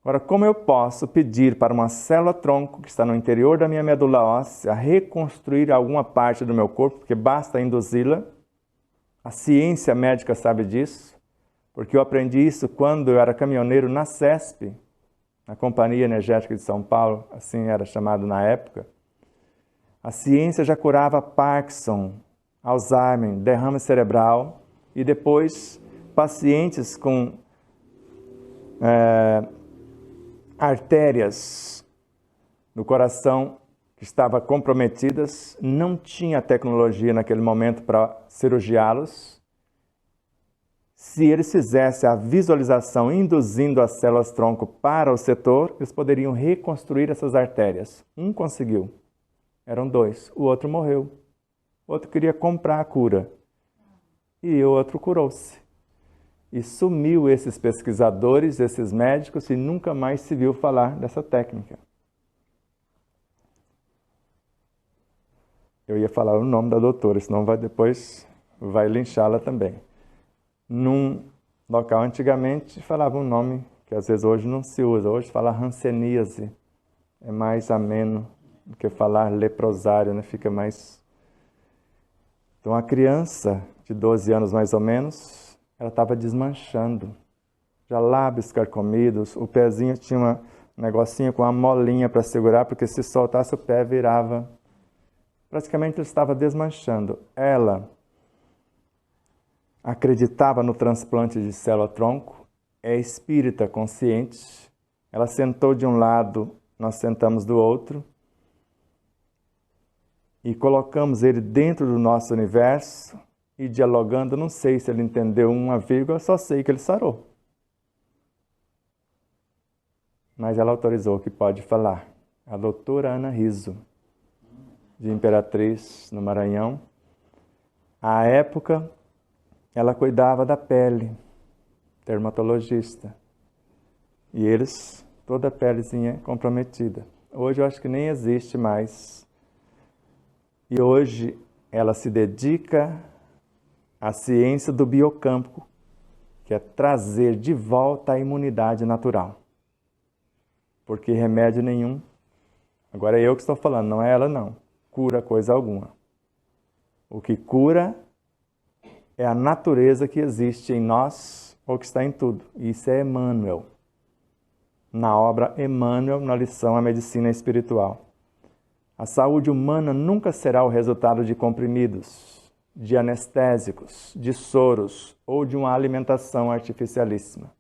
Agora, como eu posso pedir para uma célula-tronco que está no interior da minha medula óssea reconstruir alguma parte do meu corpo, porque basta induzi-la? A ciência médica sabe disso, porque eu aprendi isso quando eu era caminhoneiro na CESP, na Companhia Energética de São Paulo, assim era chamado na época. A ciência já curava Parkinson, Alzheimer, derrame cerebral e depois pacientes com artérias no coração que estavam comprometidas, não tinha tecnologia naquele momento para cirurgiá-los. Se eles fizessem a visualização induzindo as células-tronco para o setor, eles poderiam reconstruir essas artérias. Um conseguiu, eram dois, o outro morreu. O outro queria comprar a cura e o outro curou-se. E sumiu esses pesquisadores, esses médicos, e nunca mais se viu falar dessa técnica. Eu ia falar o nome da doutora, senão depois vai linchá-la também. Num local antigamente falava um nome que às vezes hoje não se usa. Hoje fala hanseníase, é mais ameno do que falar leprosário, né? Fica mais... Então a criança de 12 anos mais ou menos, ela estava desmanchando. Já lábios carcomidos, o pezinho tinha um negocinho com uma molinha para segurar, porque se soltasse o pé virava. Praticamente ele estava desmanchando. Ela acreditava no transplante de célula-tronco, é espírita consciente. Ela sentou de um lado, nós sentamos do outro e colocamos ele dentro do nosso universo e dialogando, não sei se ele entendeu uma vírgula, só sei que ele sarou. Mas ela autorizou que pode falar. A doutora Ana Riso, de Imperatriz, no Maranhão. À época, ela cuidava da pele, dermatologista. E eles, toda a pelezinha comprometida. Hoje eu acho que nem existe mais. E hoje ela se dedica à ciência do biocampo, que é trazer de volta a imunidade natural. Porque remédio nenhum, agora é eu que estou falando, não é ela não, cura coisa alguma. O que cura é a natureza que existe em nós ou que está em tudo. E isso é Emmanuel. Na obra Emmanuel, na lição A Medicina Espiritual. A saúde humana nunca será o resultado de comprimidos, de anestésicos, de soros ou de uma alimentação artificialíssima.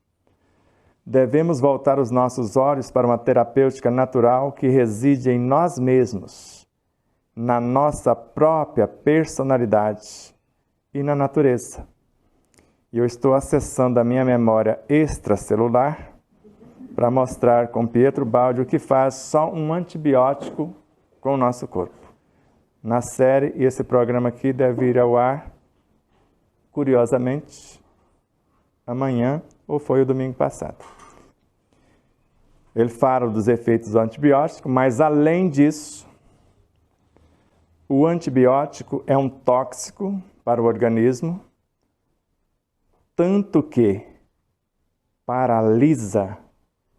Devemos voltar os nossos olhos para uma terapêutica natural que reside em nós mesmos, na nossa própria personalidade e na natureza. E eu estou acessando a minha memória extracelular para mostrar com Pietro Baldi o que faz só um antibiótico com o nosso corpo. Na série, esse programa aqui deve ir ao ar, curiosamente, amanhã ou foi o domingo passado. Ele fala dos efeitos do antibiótico, mas além disso, o antibiótico é um tóxico para o organismo, tanto que paralisa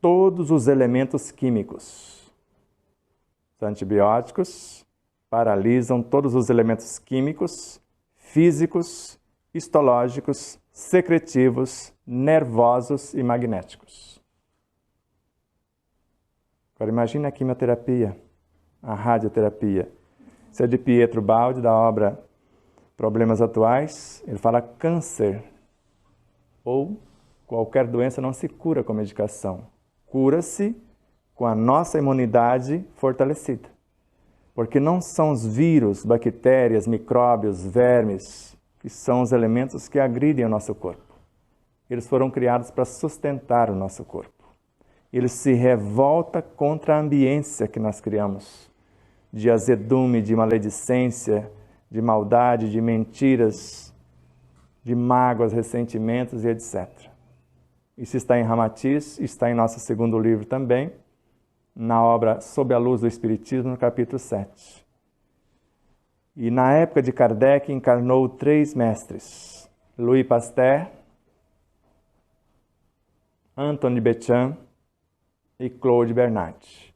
todos os elementos químicos. Os antibióticos paralisam todos os elementos químicos, físicos, histológicos, secretivos, nervosos e magnéticos. Agora imagine a quimioterapia, a radioterapia. Isso é de Pietro Baldi, da obra Problemas Atuais. Ele fala câncer ou qualquer doença não se cura com medicação. Cura-se com a nossa imunidade fortalecida. Porque não são os vírus, bactérias, micróbios, vermes, que são os elementos que agridem o nosso corpo. Eles foram criados para sustentar o nosso corpo. Eles se revoltam contra a ambiência que nós criamos, de azedume, de maledicência, de maldade, de mentiras, de mágoas, ressentimentos e etc. Isso está em Ramatiz, está em nosso segundo livro também, na obra Sob a Luz do Espiritismo, no capítulo 7. E na época de Kardec encarnou 3 mestres, Louis Pasteur, Antoine Béchamp e Claude Bernard,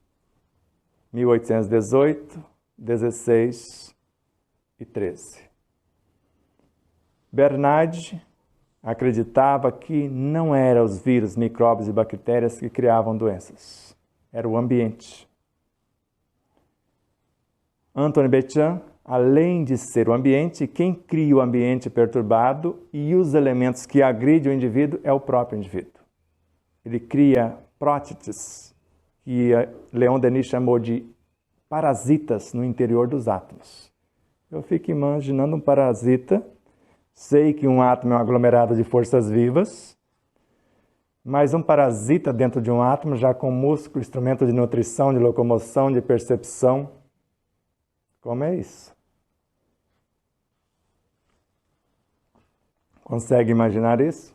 1818, 16 e 13. Bernard acreditava que não eram os vírus, micróbios e bactérias que criavam doenças, era o ambiente. Antoine Béchamp, além de ser o ambiente, quem cria o ambiente perturbado e os elementos que agridem o indivíduo é o próprio indivíduo. Ele cria prótites, que Leon Denis chamou de parasitas no interior dos átomos. Eu fico imaginando um parasita, sei que um átomo é um aglomerado de forças vivas, mas um parasita dentro de um átomo, já com músculo, instrumento de nutrição, de locomoção, de percepção. Como é isso? Consegue imaginar isso?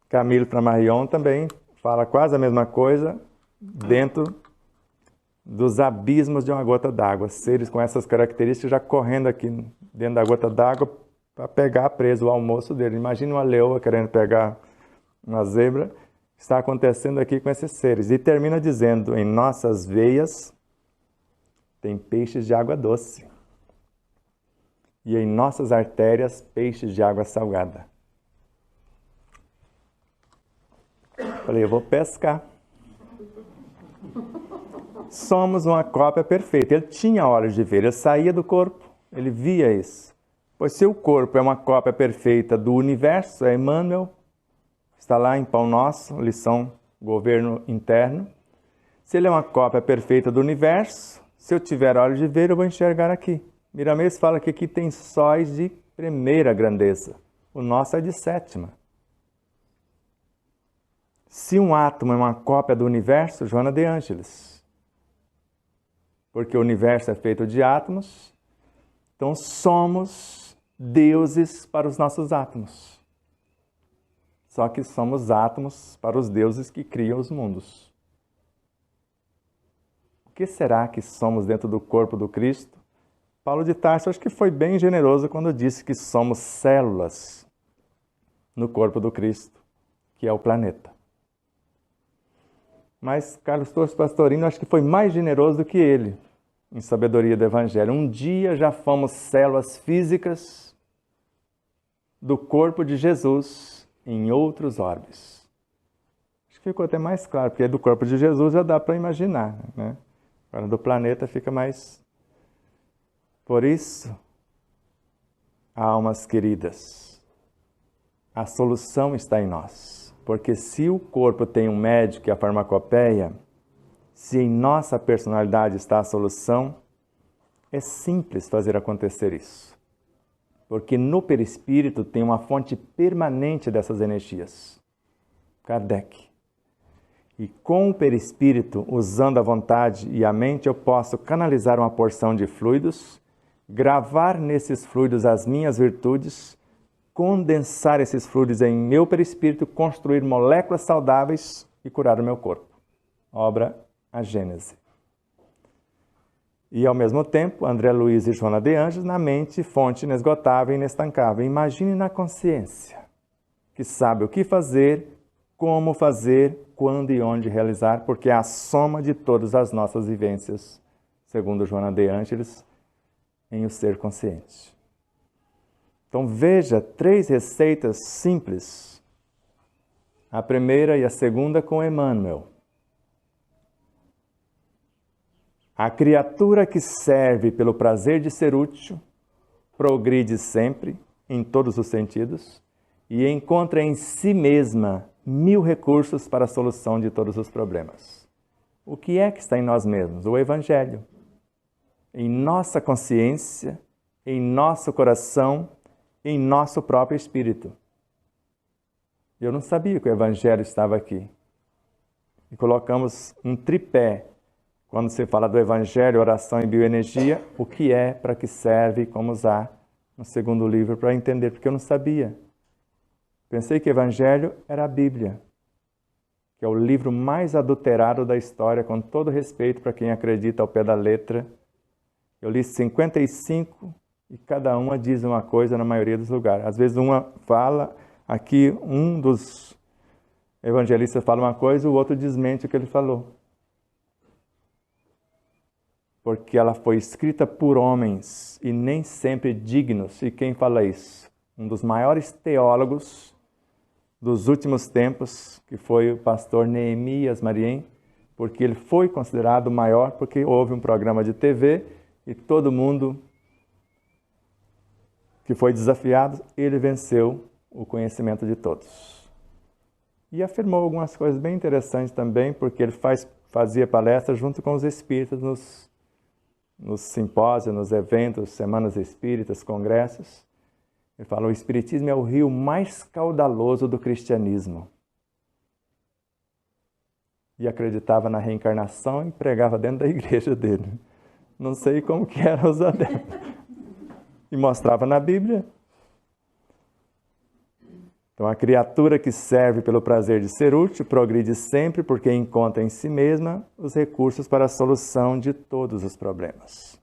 Camille Flammarion também fala quase a mesma coisa dentro dos abismos de uma gota d'água. Seres com essas características já correndo aqui dentro da gota d'água para pegar preso o almoço dele. Imagina uma leoa querendo pegar uma zebra. Está acontecendo aqui com esses seres. E termina dizendo, em nossas veias tem peixes de água doce. E em nossas artérias, peixes de água salgada. Falei, eu vou pescar. Somos uma cópia perfeita. Ele tinha olhos de ver, ele saía do corpo, ele via isso. Pois se o corpo é uma cópia perfeita do universo, é Emmanuel, está lá em Pão Nosso, lição Governo Interno. Se ele é uma cópia perfeita do universo, se eu tiver olhos de ver, eu vou enxergar aqui. Miramês fala que aqui tem sóis de primeira grandeza. O nosso é de 7ª. Se um átomo é uma cópia do universo, Joana de Ângeles, porque o universo é feito de átomos, então somos deuses para os nossos átomos. Só que somos átomos para os deuses que criam os mundos. O que será que somos dentro do corpo do Cristo? Paulo de Tarso acho que foi bem generoso quando disse que somos células no corpo do Cristo, que é o planeta. Mas Carlos Torres Pastorino acho que foi mais generoso do que ele, em Sabedoria do Evangelho. Um dia já fomos células físicas do corpo de Jesus em outros orbes. Acho que ficou até mais claro, porque do corpo de Jesus já dá para imaginar, né? Agora do planeta fica mais... Por isso, almas queridas, a solução está em nós. Porque se o corpo tem um médico e a farmacopeia, se em nossa personalidade está a solução, é simples fazer acontecer isso. Porque no perispírito tem uma fonte permanente dessas energias. Kardec. E com o perispírito, usando a vontade e a mente, eu posso canalizar uma porção de fluidos, gravar nesses fluidos as minhas virtudes, condensar esses fluidos em meu perispírito, construir moléculas saudáveis e curar o meu corpo. Obra A Gênese. E, ao mesmo tempo, André Luiz e Joana de Anjos, na mente, fonte inesgotável e inestancável. Imagine na consciência, que sabe o que fazer, como fazer, quando e onde realizar, porque é a soma de todas as nossas vivências, segundo Joana de Ângeles, em o ser consciente. Então veja 3 receitas simples. A primeira e a segunda com Emmanuel. A criatura que serve pelo prazer de ser útil, progride sempre, em todos os sentidos, e encontra em si mesma 1000 recursos para a solução de todos os problemas. O que é que está em nós mesmos? O Evangelho. Em nossa consciência, em nosso coração, em nosso próprio espírito. Eu não sabia que o Evangelho estava aqui. E colocamos um tripé. Quando se fala do Evangelho, oração e bioenergia, o que é, para que serve e como usar, no segundo livro, para entender, porque eu não sabia. Pensei que o Evangelho era a Bíblia, que é o livro mais adulterado da história, com todo respeito para quem acredita ao pé da letra. Eu li 55 e cada uma diz uma coisa na maioria dos lugares. Às vezes uma fala, aqui um dos evangelistas fala uma coisa, o outro desmente o que ele falou. Porque ela foi escrita por homens e nem sempre dignos. E quem fala isso? Um dos maiores teólogos dos últimos tempos, que foi o pastor Neemias Mariem, porque ele foi considerado o maior, porque houve um programa de TV e todo mundo que foi desafiado, ele venceu o conhecimento de todos. E afirmou algumas coisas bem interessantes também, porque ele fazia palestras junto com os espíritas nos simpósios, nos eventos, semanas espíritas, congressos. Ele fala: o espiritismo é o rio mais caudaloso do cristianismo. E acreditava na reencarnação e pregava dentro da igreja dele. Não sei como que eram os adeptos. E mostrava na Bíblia. Então, a criatura que serve pelo prazer de ser útil progride sempre porque encontra em si mesma os recursos para a solução de todos os problemas.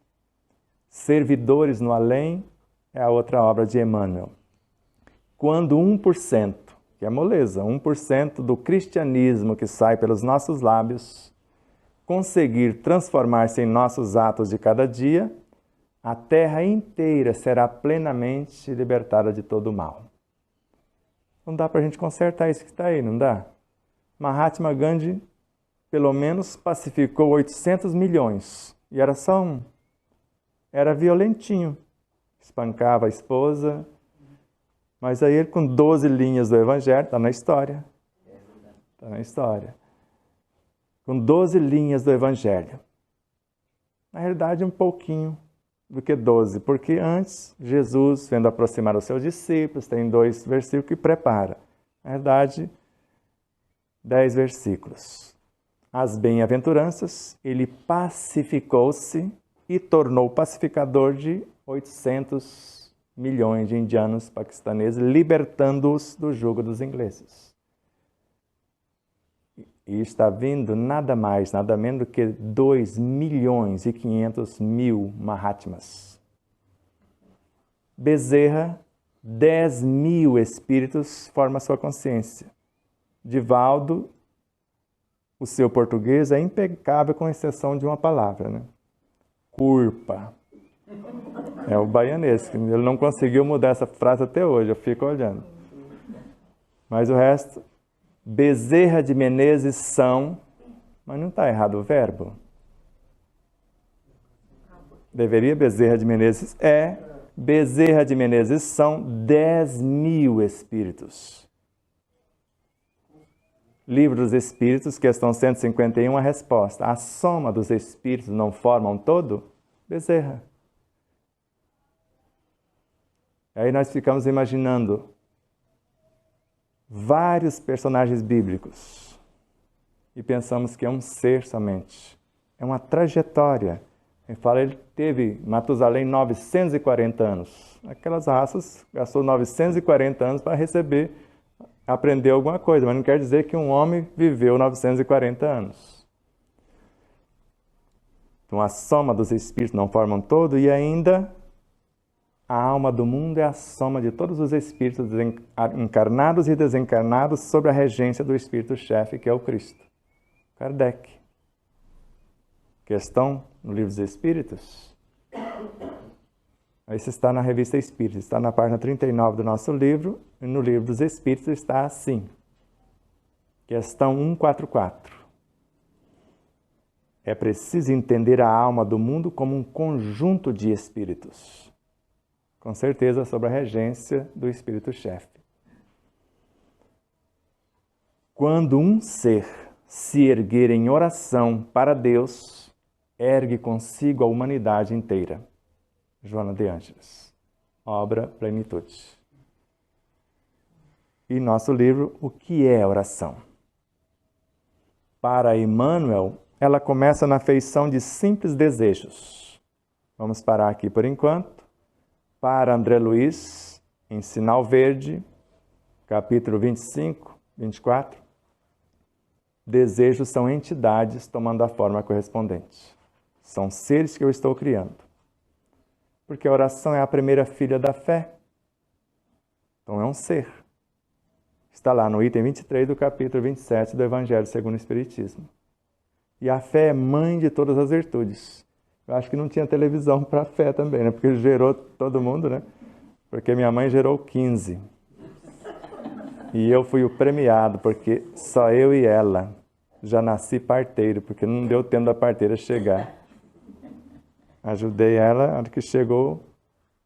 Servidores no além é a outra obra de Emmanuel. Quando 1%, que é moleza, 1% do cristianismo que sai pelos nossos lábios, conseguir transformar-se em nossos atos de cada dia, a terra inteira será plenamente libertada de todo o mal. Não dá para a gente consertar isso que está aí, não dá? Mahatma Gandhi, pelo menos, pacificou 800 milhões. E era só um. Era violentinho. Espancava a esposa. Mas aí ele, com 12 linhas do Evangelho, está na história. Está na história. Com 12 linhas do Evangelho. Na realidade, um pouquinho do que 12, porque antes, Jesus, vendo aproximar os seus discípulos, tem 2 versículos que prepara. Na verdade, 10 versículos. As bem-aventuranças, ele pacificou-se e tornou pacificador de 800 milhões de indianos paquistaneses, libertando-os do jugo dos ingleses. E está vindo nada mais, nada menos do que 2.500.000 Mahatmas. Bezerra, 10.000 espíritos forma sua consciência. Divaldo, o seu português é impecável com exceção de uma palavra, né? Curpa. É o baianês, ele não conseguiu mudar essa frase até hoje, eu fico olhando. Mas o resto... Bezerra de Menezes são, mas não está errado o verbo? Deveria Bezerra de Menezes Bezerra de Menezes são 10.000 espíritos. Livro dos Espíritos, questão 151, a resposta. A soma dos espíritos não forma um todo? Bezerra. Aí nós ficamos imaginando vários personagens bíblicos e pensamos que é um ser somente. É uma trajetória, Ele teve, Matusalém, 940 anos. Aquelas raças gastou 940 anos para aprender alguma coisa, mas não quer dizer que um homem viveu 940 anos. Então a soma dos espíritos não forma um todo, e ainda a alma do mundo é a soma de todos os espíritos encarnados e desencarnados sob a regência do espírito-chefe, que é o Cristo. Kardec. Questão no Livro dos Espíritos. Isso está na Revista Espírita, está na página 39 do nosso livro, e no Livro dos Espíritos está assim. Questão 144. É preciso entender a alma do mundo como um conjunto de espíritos. Com certeza sob a regência do espírito-chefe. Quando um ser se erguer em oração para Deus, ergue consigo a humanidade inteira. Joana de Ângeles, obra Plenitude. E nosso livro, O que é oração? Para Emmanuel, ela começa na feição de simples desejos. Vamos parar aqui por enquanto. Para André Luiz, em Sinal Verde, capítulo 25, 24, desejos são entidades tomando a forma correspondente. São seres que eu estou criando. Porque a oração é a primeira filha da fé. Então é um ser. Está lá no item 23 do capítulo 27 do Evangelho segundo o Espiritismo. E a fé é mãe de todas as virtudes. Eu acho que não tinha televisão para a fé também, né? Porque gerou todo mundo, né? Porque minha mãe gerou 15. E eu fui o premiado, porque só eu e ela já nasci parteiro, porque não deu tempo da parteira chegar. Ajudei ela, a hora que chegou,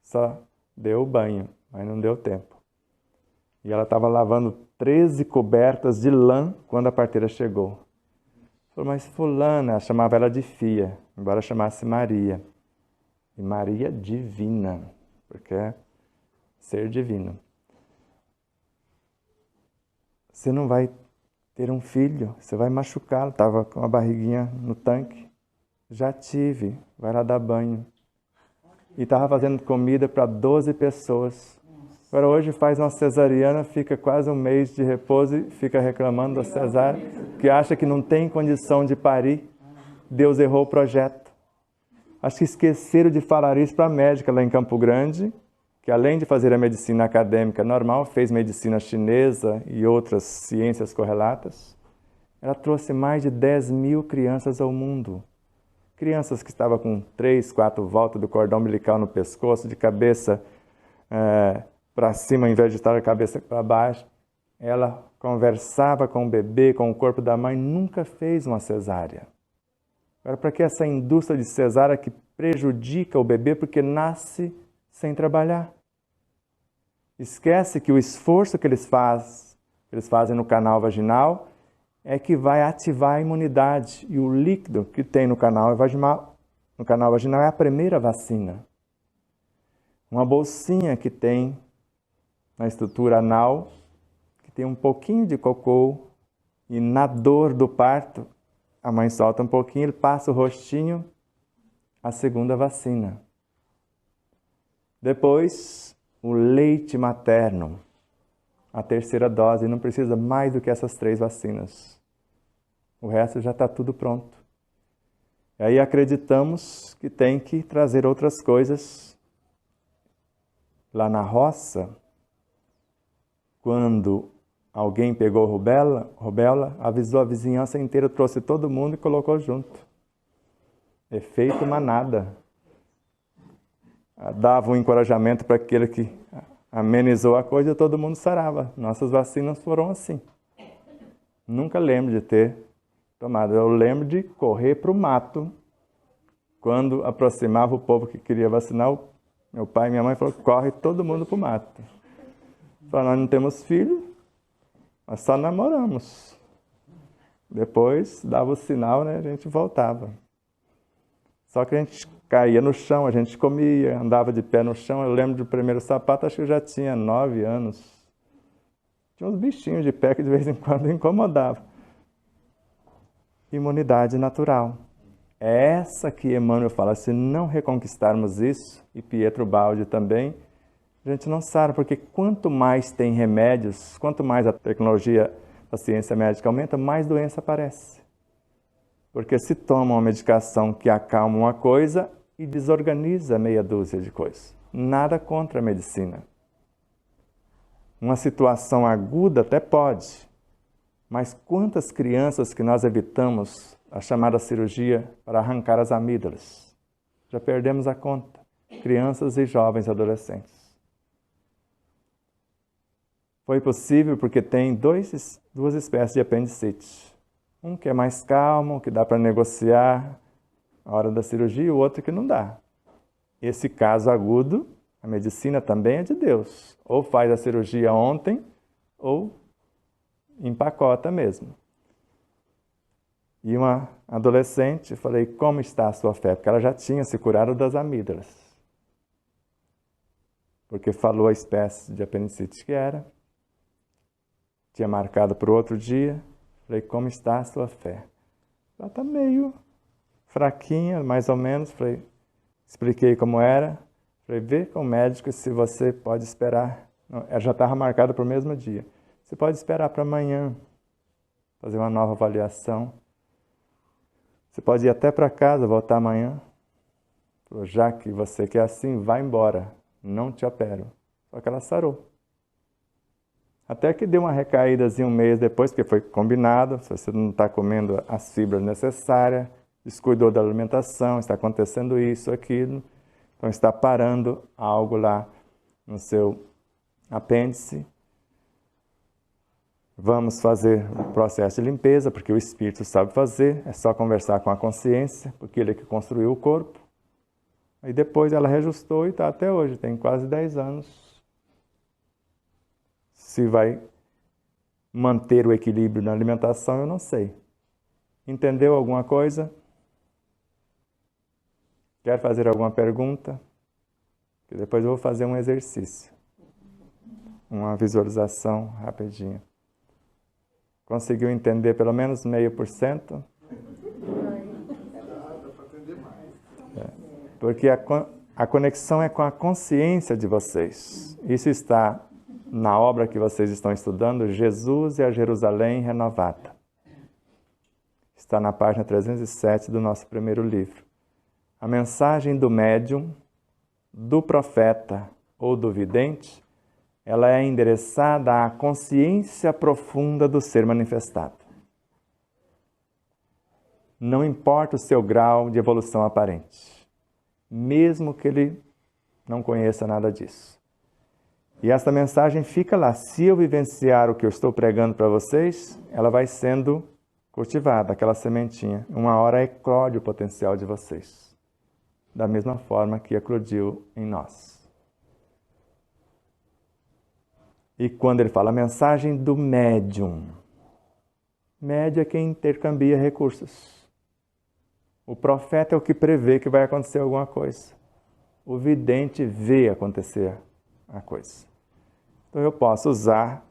só deu o banho, mas não deu tempo. E ela estava lavando 13 cobertas de lã quando a parteira chegou. Falou, mas fulana, chamava ela de Fia, embora chamasse Maria. E Maria divina, porque é ser divino. Você não vai ter um filho, você vai machucá-lo. Estava com a barriguinha no tanque. Já tive, vai lá dar banho. E estava fazendo comida para 12 pessoas. Agora hoje faz uma cesariana, fica quase um mês de repouso e fica reclamando da cesárea, que acha que não tem condição de parir. Deus errou o projeto. Acho que esqueceram de falar isso para a médica lá em Campo Grande, que além de fazer a medicina acadêmica normal, fez medicina chinesa e outras ciências correlatas. Ela trouxe mais de 10 mil crianças ao mundo. Crianças que estavam com 3, 4 voltas do cordão umbilical no pescoço, de cabeça para cima, em vez de estar a cabeça para baixo. Ela conversava com o bebê, com o corpo da mãe, nunca fez uma cesárea. Agora, para que essa indústria de cesárea que prejudica o bebê porque nasce sem trabalhar? Esquece que o esforço que eles fazem no canal vaginal é que vai ativar a imunidade. E o líquido que tem no canal vaginal é a primeira vacina. Uma bolsinha que tem na estrutura anal, que tem um pouquinho de cocô, e na dor do parto, a mãe solta um pouquinho, ele passa o rostinho, a segunda vacina. Depois, o leite materno, a terceira dose, não precisa mais do que essas 3 vacinas. O resto já está tudo pronto. E aí acreditamos que tem que trazer outras coisas. Lá na roça, quando alguém pegou rubéola, avisou a vizinhança inteira, trouxe todo mundo e colocou junto. Efeito manada. Dava um encorajamento para aquele que amenizou a coisa e todo mundo sarava. Nossas vacinas foram assim. Nunca lembro de ter tomado. Eu lembro de correr para o mato. Quando aproximava o povo que queria vacinar, meu pai e minha mãe falaram, corre todo mundo para o mato. Falaram, nós não temos filho, nós só namoramos. Depois dava o sinal, né, a gente voltava. Só que a gente caía no chão, a gente comia, andava de pé no chão. Eu lembro do primeiro sapato, acho que eu já tinha 9 anos. Tinha uns bichinhos de pé que de vez em quando incomodavam. Imunidade natural. É essa que Emmanuel fala, se não reconquistarmos isso, e Pietro Baldi também, a gente não sabe, porque quanto mais tem remédios, quanto mais a tecnologia da ciência médica aumenta, mais doença aparece. Porque se toma uma medicação que acalma uma coisa e desorganiza meia dúzia de coisas. Nada contra a medicina. Uma situação aguda até pode, mas quantas crianças que nós evitamos a chamada cirurgia para arrancar as amígdalas? Já perdemos a conta. Crianças e jovens adolescentes. Foi possível porque tem duas espécies de apendicite. Um que é mais calmo, que dá para negociar a hora da cirurgia, e o outro que não dá. Esse caso agudo, a medicina também é de Deus. Ou faz a cirurgia ontem, ou empacota mesmo. E uma adolescente, falei, como está a sua fé? Porque ela já tinha se curado das amígdalas. Porque falou a espécie de apendicite que era. Tinha marcado para o outro dia. Falei, como está a sua fé? Ela está meio fraquinha, mais ou menos. Falei, expliquei como era. Falei, vê com o médico se você pode esperar. Não, ela já estava marcada para o mesmo dia. Você pode esperar para amanhã, fazer uma nova avaliação. Você pode ir até para casa, voltar amanhã. Falou, já que você quer assim, vai embora. Não te opero. Só que ela sarou. Até que deu uma recaídazinha um mês depois, porque foi combinado, se você não está comendo as fibras necessárias, descuidou da alimentação, está acontecendo isso, aquilo, então está parando algo lá no seu apêndice. Vamos fazer o processo de limpeza, porque o espírito sabe fazer, é só conversar com a consciência, porque ele é que construiu o corpo. Aí depois ela reajustou e está até hoje, tem quase 10 anos. Se vai manter o equilíbrio na alimentação, eu não sei. Entendeu alguma coisa? Quer fazer alguma pergunta? Que depois eu vou fazer um exercício. Uma visualização rapidinha. Conseguiu entender pelo menos 0,5%? Porque a conexão é com a consciência de vocês. Isso está na obra que vocês estão estudando, Jesus e a Jerusalém Renovada. Está na página 307 do nosso primeiro livro. A mensagem do médium, do profeta ou do vidente, ela é endereçada à consciência profunda do ser manifestado. Não importa o seu grau de evolução aparente, mesmo que ele não conheça nada disso. E essa mensagem fica lá. Se eu vivenciar o que eu estou pregando para vocês, ela vai sendo cultivada, aquela sementinha. Uma hora eclode o potencial de vocês. Da mesma forma que eclodiu em nós. E quando ele fala a mensagem do médium, médium é quem intercambia recursos. O profeta é o que prevê que vai acontecer alguma coisa. O vidente vê acontecer a coisa. Então eu posso usar,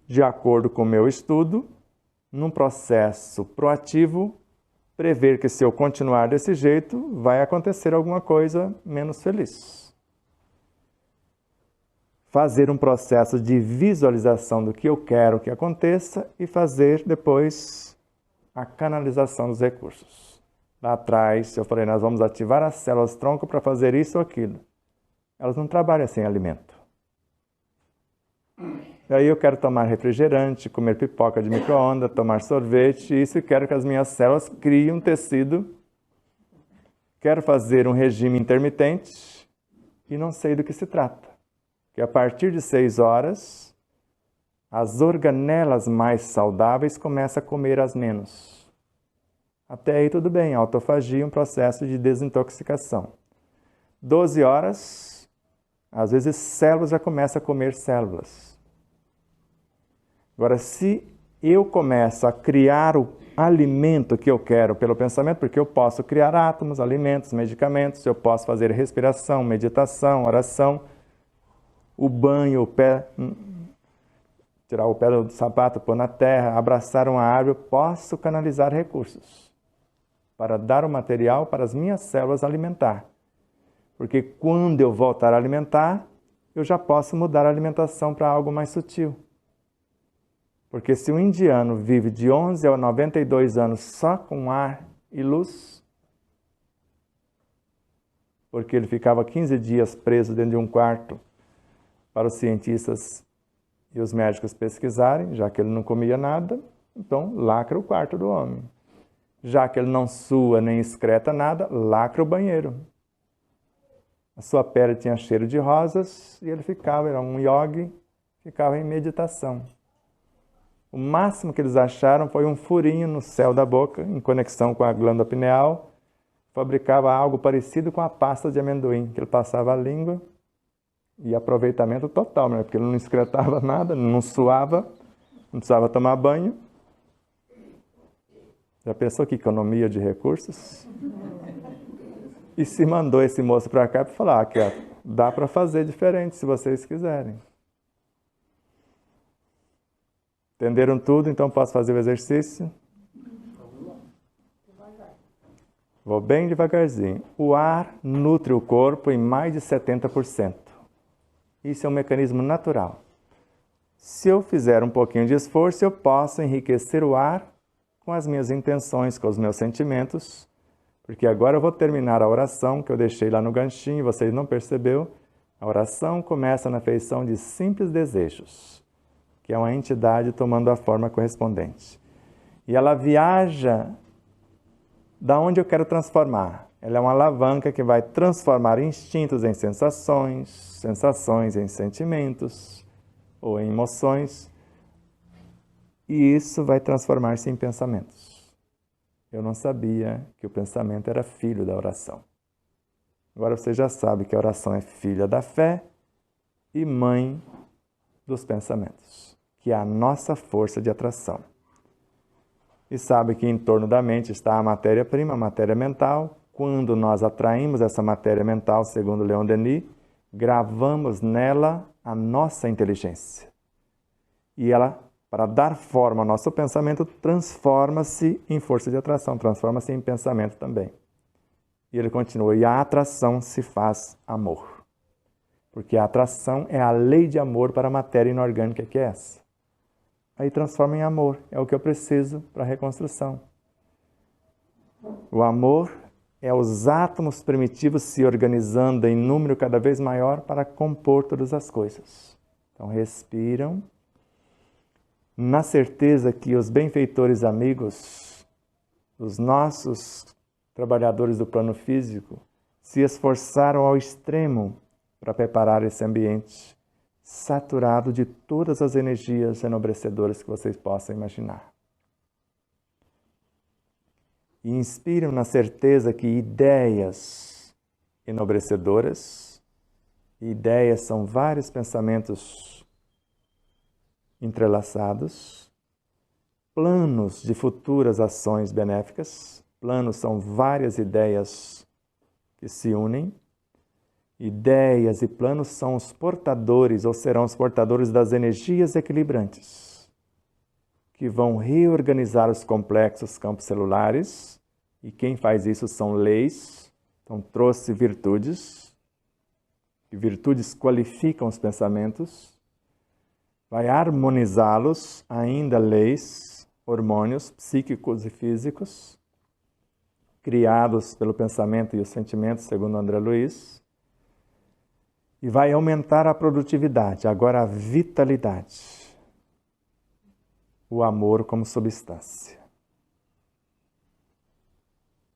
de acordo com o meu estudo, num processo proativo, prever que se eu continuar desse jeito, vai acontecer alguma coisa menos feliz. Fazer um processo de visualização do que eu quero que aconteça e fazer depois a canalização dos recursos. Lá atrás eu falei, nós vamos ativar as células-tronco para fazer isso ou aquilo. Elas não trabalham sem alimento. E aí eu quero tomar refrigerante, comer pipoca de micro-ondas, tomar sorvete, isso, e quero que as minhas células criem um tecido. Quero fazer um regime intermitente e não sei do que se trata. Que a partir de 6 horas, as organelas mais saudáveis começam a comer as menos. Até aí tudo bem, autofagia é um processo de desintoxicação. 12 horas, às vezes células já começam a comer células. Agora, se eu começo a criar o alimento que eu quero pelo pensamento, porque eu posso criar átomos, alimentos, medicamentos, eu posso fazer respiração, meditação, oração, o banho, o pé, tirar o pé do sapato, pôr na terra, abraçar uma árvore, eu posso canalizar recursos. para dar o material para as minhas células alimentar. Porque quando eu voltar a alimentar, eu já posso mudar a alimentação para algo mais sutil. Porque se o indiano vive de 11 a 92 anos só com ar e luz, porque ele ficava 15 dias preso dentro de um quarto para os cientistas e os médicos pesquisarem, já que ele não comia nada, então lacra o quarto do homem. Já que ele não sua nem excreta nada, lacra o banheiro. A sua pele tinha cheiro de rosas e ele ficava, era um yogi, ficava em meditação. O máximo que eles acharam foi um furinho no céu da boca, em conexão com a glândula pineal. Fabricava algo parecido com a pasta de amendoim, que ele passava a língua e aproveitamento total, né? Porque ele não excretava nada, não suava, não precisava tomar banho. Já pensou que economia de recursos? E se mandou esse moço para cá para falar que dá para fazer diferente se vocês quiserem. Entenderam tudo? Então posso fazer o exercício? Vou bem devagarzinho. O ar nutre o corpo em mais de 70%. Isso é um mecanismo natural. Se eu fizer um pouquinho de esforço, eu posso enriquecer o ar com as minhas intenções, com os meus sentimentos, porque agora eu vou terminar a oração que eu deixei lá no ganchinho, vocês não perceberam. A oração começa na feição de simples desejos, que é uma entidade tomando a forma correspondente. E ela viaja da onde eu quero transformar. Ela é uma alavanca que vai transformar instintos em sensações, sensações em sentimentos ou em emoções, e isso vai transformar-se em pensamentos. Eu não sabia que o pensamento era filho da oração. Agora você já sabe que a oração é filha da fé e mãe dos pensamentos, que é a nossa força de atração. E sabe que em torno da mente está a matéria-prima, a matéria mental. Quando nós atraímos essa matéria mental, segundo Leon Denis, gravamos nela a nossa inteligência. E ela, para dar forma ao nosso pensamento, transforma-se em força de atração, transforma-se em pensamento também. E ele continua, e a atração se faz amor. Porque a atração é a lei de amor para a matéria inorgânica que é essa. Aí transforma em amor, é o que eu preciso para a reconstrução. O amor é os átomos primitivos se organizando em número cada vez maior para compor todas as coisas. Então respiram, na certeza que os benfeitores amigos, os nossos trabalhadores do plano físico, se esforçaram ao extremo para preparar esse ambiente saturado de todas as energias enobrecedoras que vocês possam imaginar. E inspiram na certeza que ideias enobrecedoras, ideias são vários pensamentos entrelaçados, planos de futuras ações benéficas, planos são várias ideias que se unem. Ideias e planos são os portadores, ou serão os portadores das energias equilibrantes, que vão reorganizar os complexos campos celulares, e quem faz isso são leis. Então trouxe virtudes, e virtudes qualificam os pensamentos, vai harmonizá-los, ainda leis, hormônios psíquicos e físicos, criados pelo pensamento e os sentimentos, segundo André Luiz, e vai aumentar a produtividade, agora a vitalidade, o amor como substância.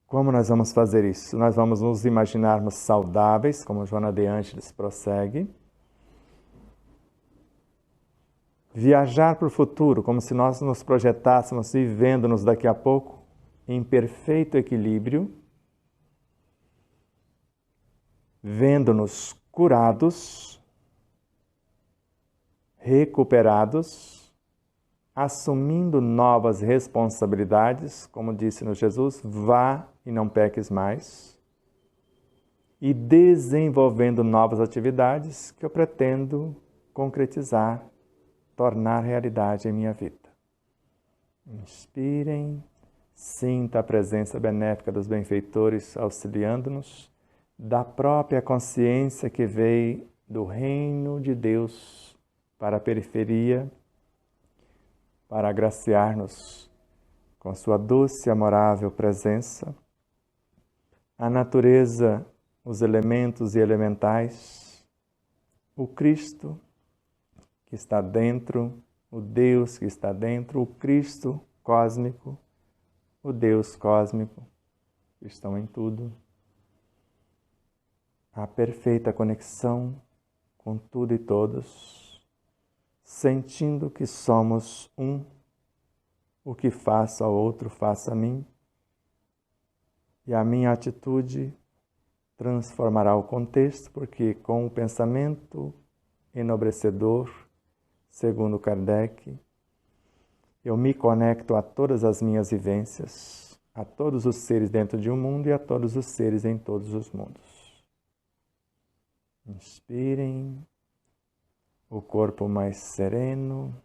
Como nós vamos fazer isso? Nós vamos nos imaginarmos saudáveis, como Joana de Ângeles prossegue. Viajar para o futuro, como se nós nos projetássemos vivendo-nos daqui a pouco em perfeito equilíbrio, vendo-nos curados, recuperados, assumindo novas responsabilidades, como disse-nos Jesus, vá e não peques mais, e desenvolvendo novas atividades que eu pretendo concretizar, tornar realidade em minha vida. Inspirem, Sinta a presença benéfica dos benfeitores auxiliando-nos, da própria consciência que veio do reino de Deus para a periferia, para agraciar-nos com sua doce e amorável presença, a natureza, os elementos e elementais, o Cristo que está dentro, o Deus que está dentro, o Cristo cósmico, o Deus cósmico, que estão em tudo. A perfeita conexão com tudo e todos, sentindo que somos um, o que faço ao outro, faça a mim, e a minha atitude transformará o contexto, porque com o pensamento enobrecedor, segundo Kardec, eu me conecto a todas as minhas vivências, a todos os seres dentro de um mundo e a todos os seres em todos os mundos. Inspirem, o corpo mais sereno,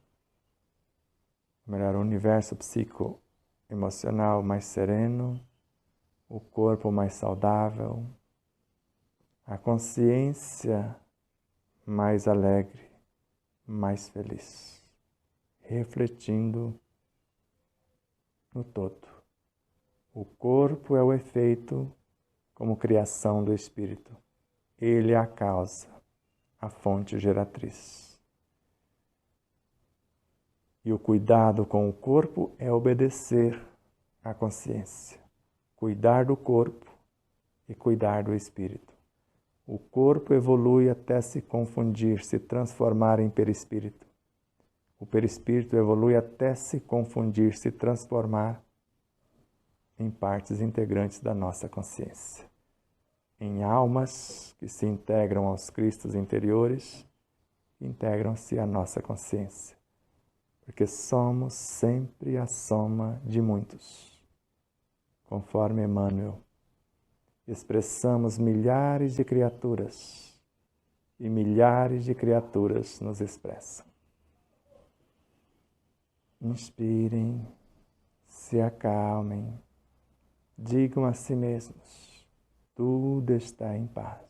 melhor, o universo psicoemocional mais sereno, o corpo mais saudável, a consciência mais alegre, mais feliz, refletindo no todo. O corpo é o efeito como criação do espírito. Ele é a causa, a fonte geratriz. E o cuidado com o corpo é obedecer à consciência. Cuidar do corpo e cuidar do espírito. O corpo evolui até se confundir, se transformar em perispírito. O perispírito evolui até se confundir, se transformar em partes integrantes da nossa consciência. Em almas que se integram aos Cristos interiores, integram-se à nossa consciência. Porque somos sempre a soma de muitos. Conforme Emmanuel, expressamos milhares de criaturas e milhares de criaturas nos expressam. Inspirem, se acalmem, digam a si mesmos, tudo está em paz.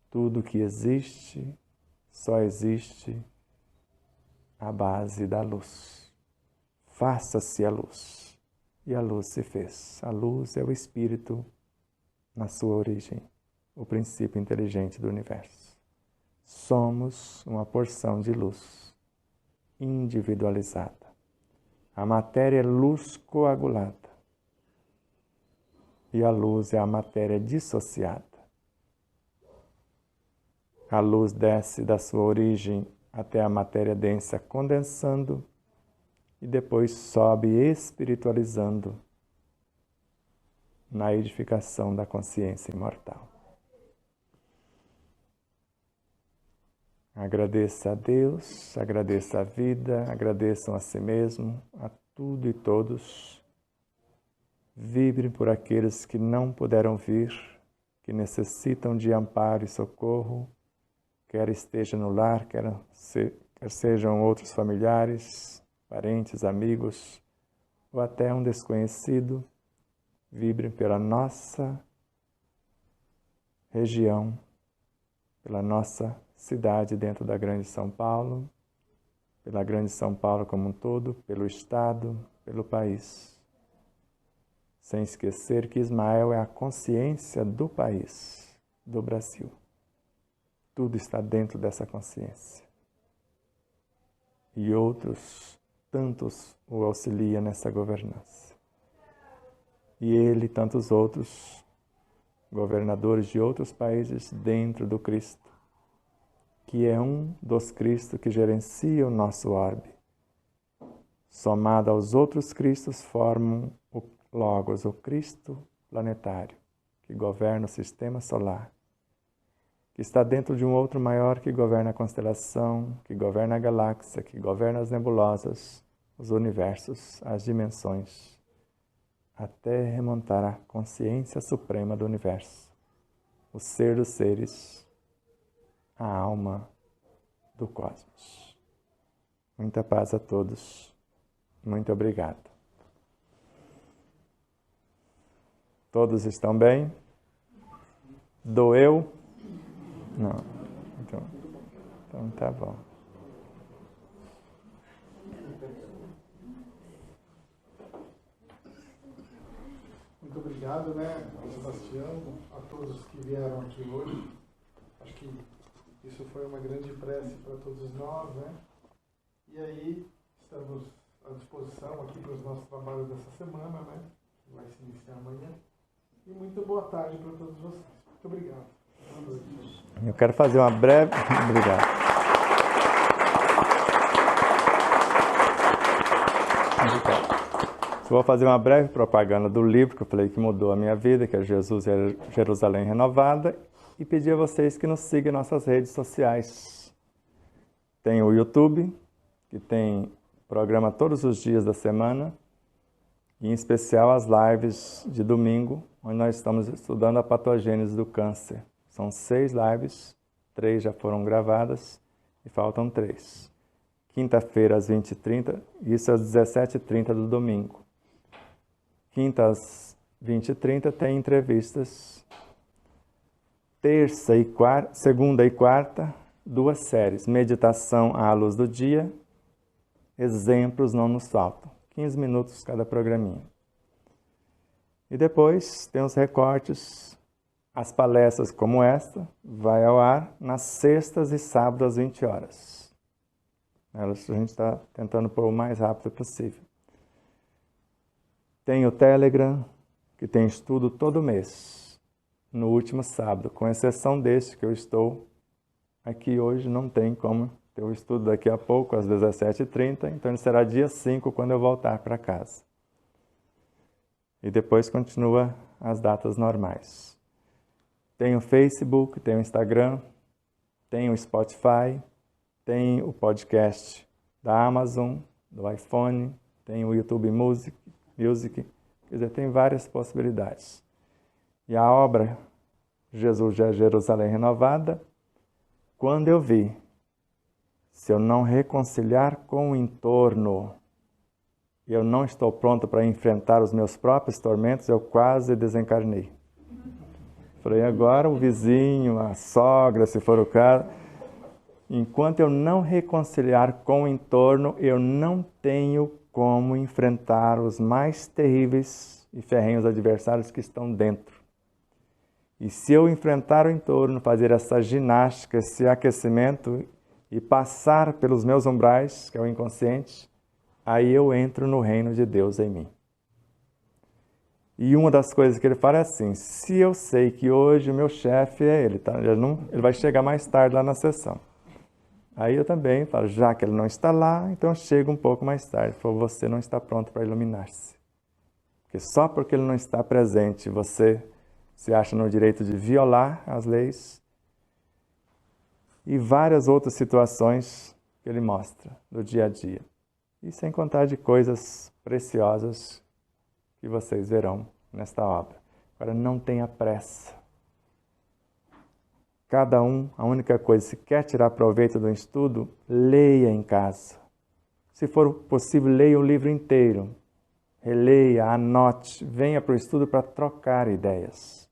Tudo que existe, só existe à base da luz. Faça-se a luz. E a luz se fez. A luz é o Espírito na sua origem, o princípio inteligente do universo. Somos uma porção de luz individualizada. A matéria é luz coagulada. E a luz é a matéria dissociada. A luz desce da sua origem até a matéria densa condensando e depois sobe espiritualizando na edificação da consciência imortal. Agradeça a Deus, agradeça a vida, agradeçam a si mesmo, a tudo e todos. Vibrem por aqueles que não puderam vir, que necessitam de amparo e socorro, quer esteja no lar, quer sejam outros familiares, parentes, amigos, ou até um desconhecido. Vibrem pela nossa região, pela nossa cidade dentro da Grande São Paulo, pela Grande São Paulo como um todo, pelo Estado, pelo país. Sem esquecer que Ismael é a consciência do país, do Brasil. Tudo está dentro dessa consciência. E outros tantos o auxiliam nessa governança. E ele e tantos outros governadores de outros países dentro do Cristo, que é um dos Cristos que gerencia o nosso orbe. Somado aos outros Cristos, formam o Logos, o Cristo planetário, que governa o sistema solar, que está dentro de um outro maior que governa a constelação, que governa a galáxia, que governa as nebulosas, os universos, as dimensões, até remontar à consciência suprema do universo, o ser dos seres, a alma do cosmos. Muita paz a todos. Muito obrigado. Todos estão bem? Doeu? Não. Então tá bom. Muito obrigado, né, ao Sebastião, a todos que vieram aqui hoje. Acho que isso foi uma grande prece para todos nós, né? E aí, estamos à disposição aqui para os nossos trabalhos dessa semana, né? Que vai se iniciar amanhã. E muito boa tarde para todos vocês. Muito obrigado. Boa noite. Eu quero fazer uma breve... Obrigado. Eu vou fazer uma breve propaganda do livro que eu falei que mudou a minha vida, que é Jesus e Jerusalém Renovada, e pedir a vocês que nos sigam em nossas redes sociais. Tem o YouTube, que tem programa todos os dias da semana, e em especial as lives de domingo, onde nós estamos estudando a patogênese do câncer. São 6 lives, 3 já foram gravadas e faltam 3. Quinta-feira às 20h30, isso às 17h30 do domingo. Quinta às 20h30 tem entrevistas. Terça e quarta, segunda e quarta, 2 séries. Meditação à luz do dia, exemplos não nos faltam. 15 minutos cada programinha. E depois tem os recortes, as palestras como esta, vai ao ar nas sextas e sábados às 20 horas. Elas a gente está tentando pôr o mais rápido possível. Tem o Telegram, que tem estudo todo mês, no último sábado, com exceção deste que eu estou aqui hoje, não tem como ter o estudo daqui a pouco, às 17h30, então ele será dia 5, quando eu voltar para casa. E depois continua as datas normais. Tem o Facebook, tem o Instagram, tem o Spotify, tem o podcast da Amazon, do iPhone, tem o YouTube Music, quer dizer, tem várias possibilidades. E a obra Jesus é Jerusalém Renovada, quando eu vi, se eu não reconciliar com o entorno, eu não estou pronto para enfrentar os meus próprios tormentos, eu quase desencarnei. Falei, agora o vizinho, a sogra, se for o caso, enquanto eu não reconciliar com o entorno, eu não tenho como enfrentar os mais terríveis e ferrenhos adversários que estão dentro. E se eu enfrentar o entorno, fazer essa ginástica, esse aquecimento e passar pelos meus umbrais, que é o inconsciente, aí eu entro no reino de Deus em mim. E uma das coisas que ele fala é assim, se eu sei que hoje o meu chefe é ele, tá? Ele vai chegar mais tarde lá na sessão. Aí eu também falo, já que ele não está lá, então chega um pouco mais tarde. Ele falou, você não está pronto para iluminar-se. Porque só porque ele não está presente, você se acha no direito de violar as leis. E várias outras situações que ele mostra do dia a dia. E sem contar de coisas preciosas que vocês verão nesta obra. Agora, não tenha pressa. Cada um, a única coisa, se quer tirar proveito do estudo, leia em casa. Se for possível, leia o livro inteiro. Releia, anote, venha para o estudo para trocar ideias.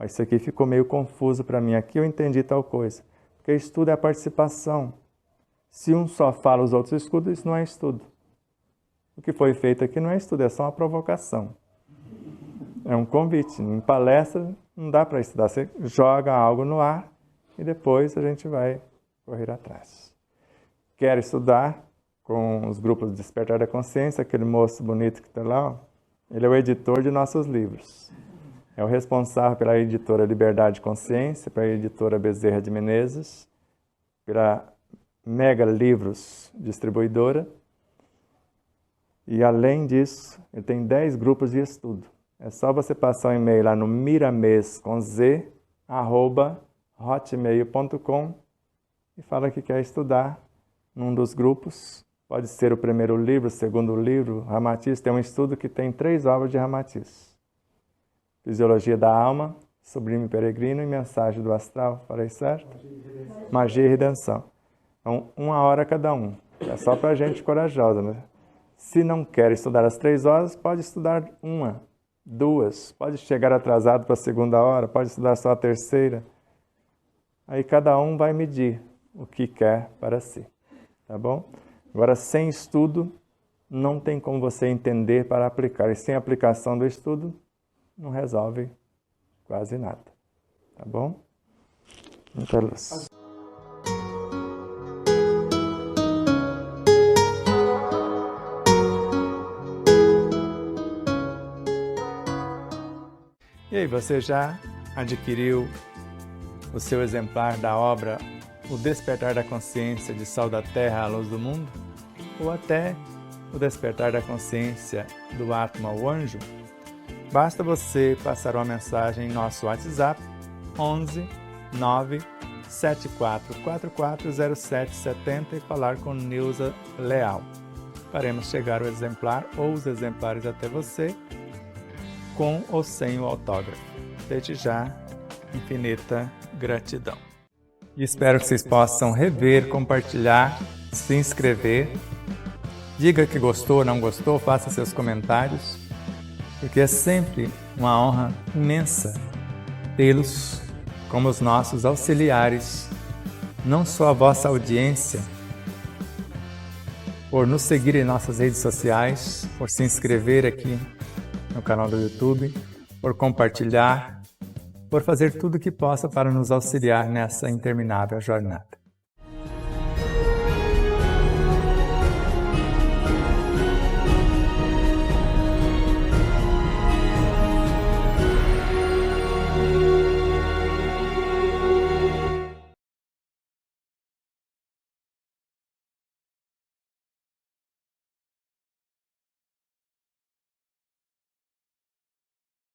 Isso aqui ficou meio confuso para mim. Aqui eu entendi tal coisa. Porque estudo é a participação. Se um só fala, os outros escutam, isso não é estudo. O que foi feito aqui não é estudo, é só uma provocação. É um convite. Em palestra não dá para estudar. Você joga algo no ar e depois a gente vai correr atrás. Quer estudar com os grupos de Despertar da Consciência, aquele moço bonito que está lá, ó, ele é o editor de nossos livros. É o responsável pela editora Liberdade e Consciência, pela editora Bezerra de Menezes, pela Mega Livros Distribuidora. E além disso, ele tem 10 grupos de estudo. É só você passar um e-mail lá no miramês@hotmail.com e fala que quer estudar num dos grupos. Pode ser o primeiro livro, o segundo livro. Ramatiz tem um estudo que tem 3 obras de Ramatiz. Fisiologia da Alma, Sublime Peregrino e Mensagem do Astral. Falei certo? Magia e Redenção. Então, 1 hora cada um. É só para gente corajosa, né? Se não quer estudar as 3 horas, pode estudar uma. 2, pode chegar atrasado para a segunda hora, pode estudar só a terceira. Aí cada um vai medir o que quer para si, tá bom? Agora, sem estudo, não tem como você entender para aplicar. E sem aplicação do estudo, não resolve quase nada, tá bom? Muita luz. E aí, você já adquiriu o seu exemplar da obra O Despertar da Consciência de Sal da Terra à Luz do Mundo? Ou até O Despertar da Consciência do Atma ao Anjo? Basta você passar uma mensagem em nosso WhatsApp 11 9 74440770 e falar com Nilza Leal. Faremos chegar o exemplar ou os exemplares até você, com ou sem o autógrafo. Desde já, infinita gratidão. E espero que vocês possam rever, compartilhar, se inscrever. Diga que gostou ou não gostou, faça seus comentários, porque é sempre uma honra imensa tê-los como os nossos auxiliares, não só a vossa audiência, por nos seguir em nossas redes sociais, por se inscrever aqui no canal do YouTube, por compartilhar, por fazer tudo o que possa para nos auxiliar nessa interminável jornada.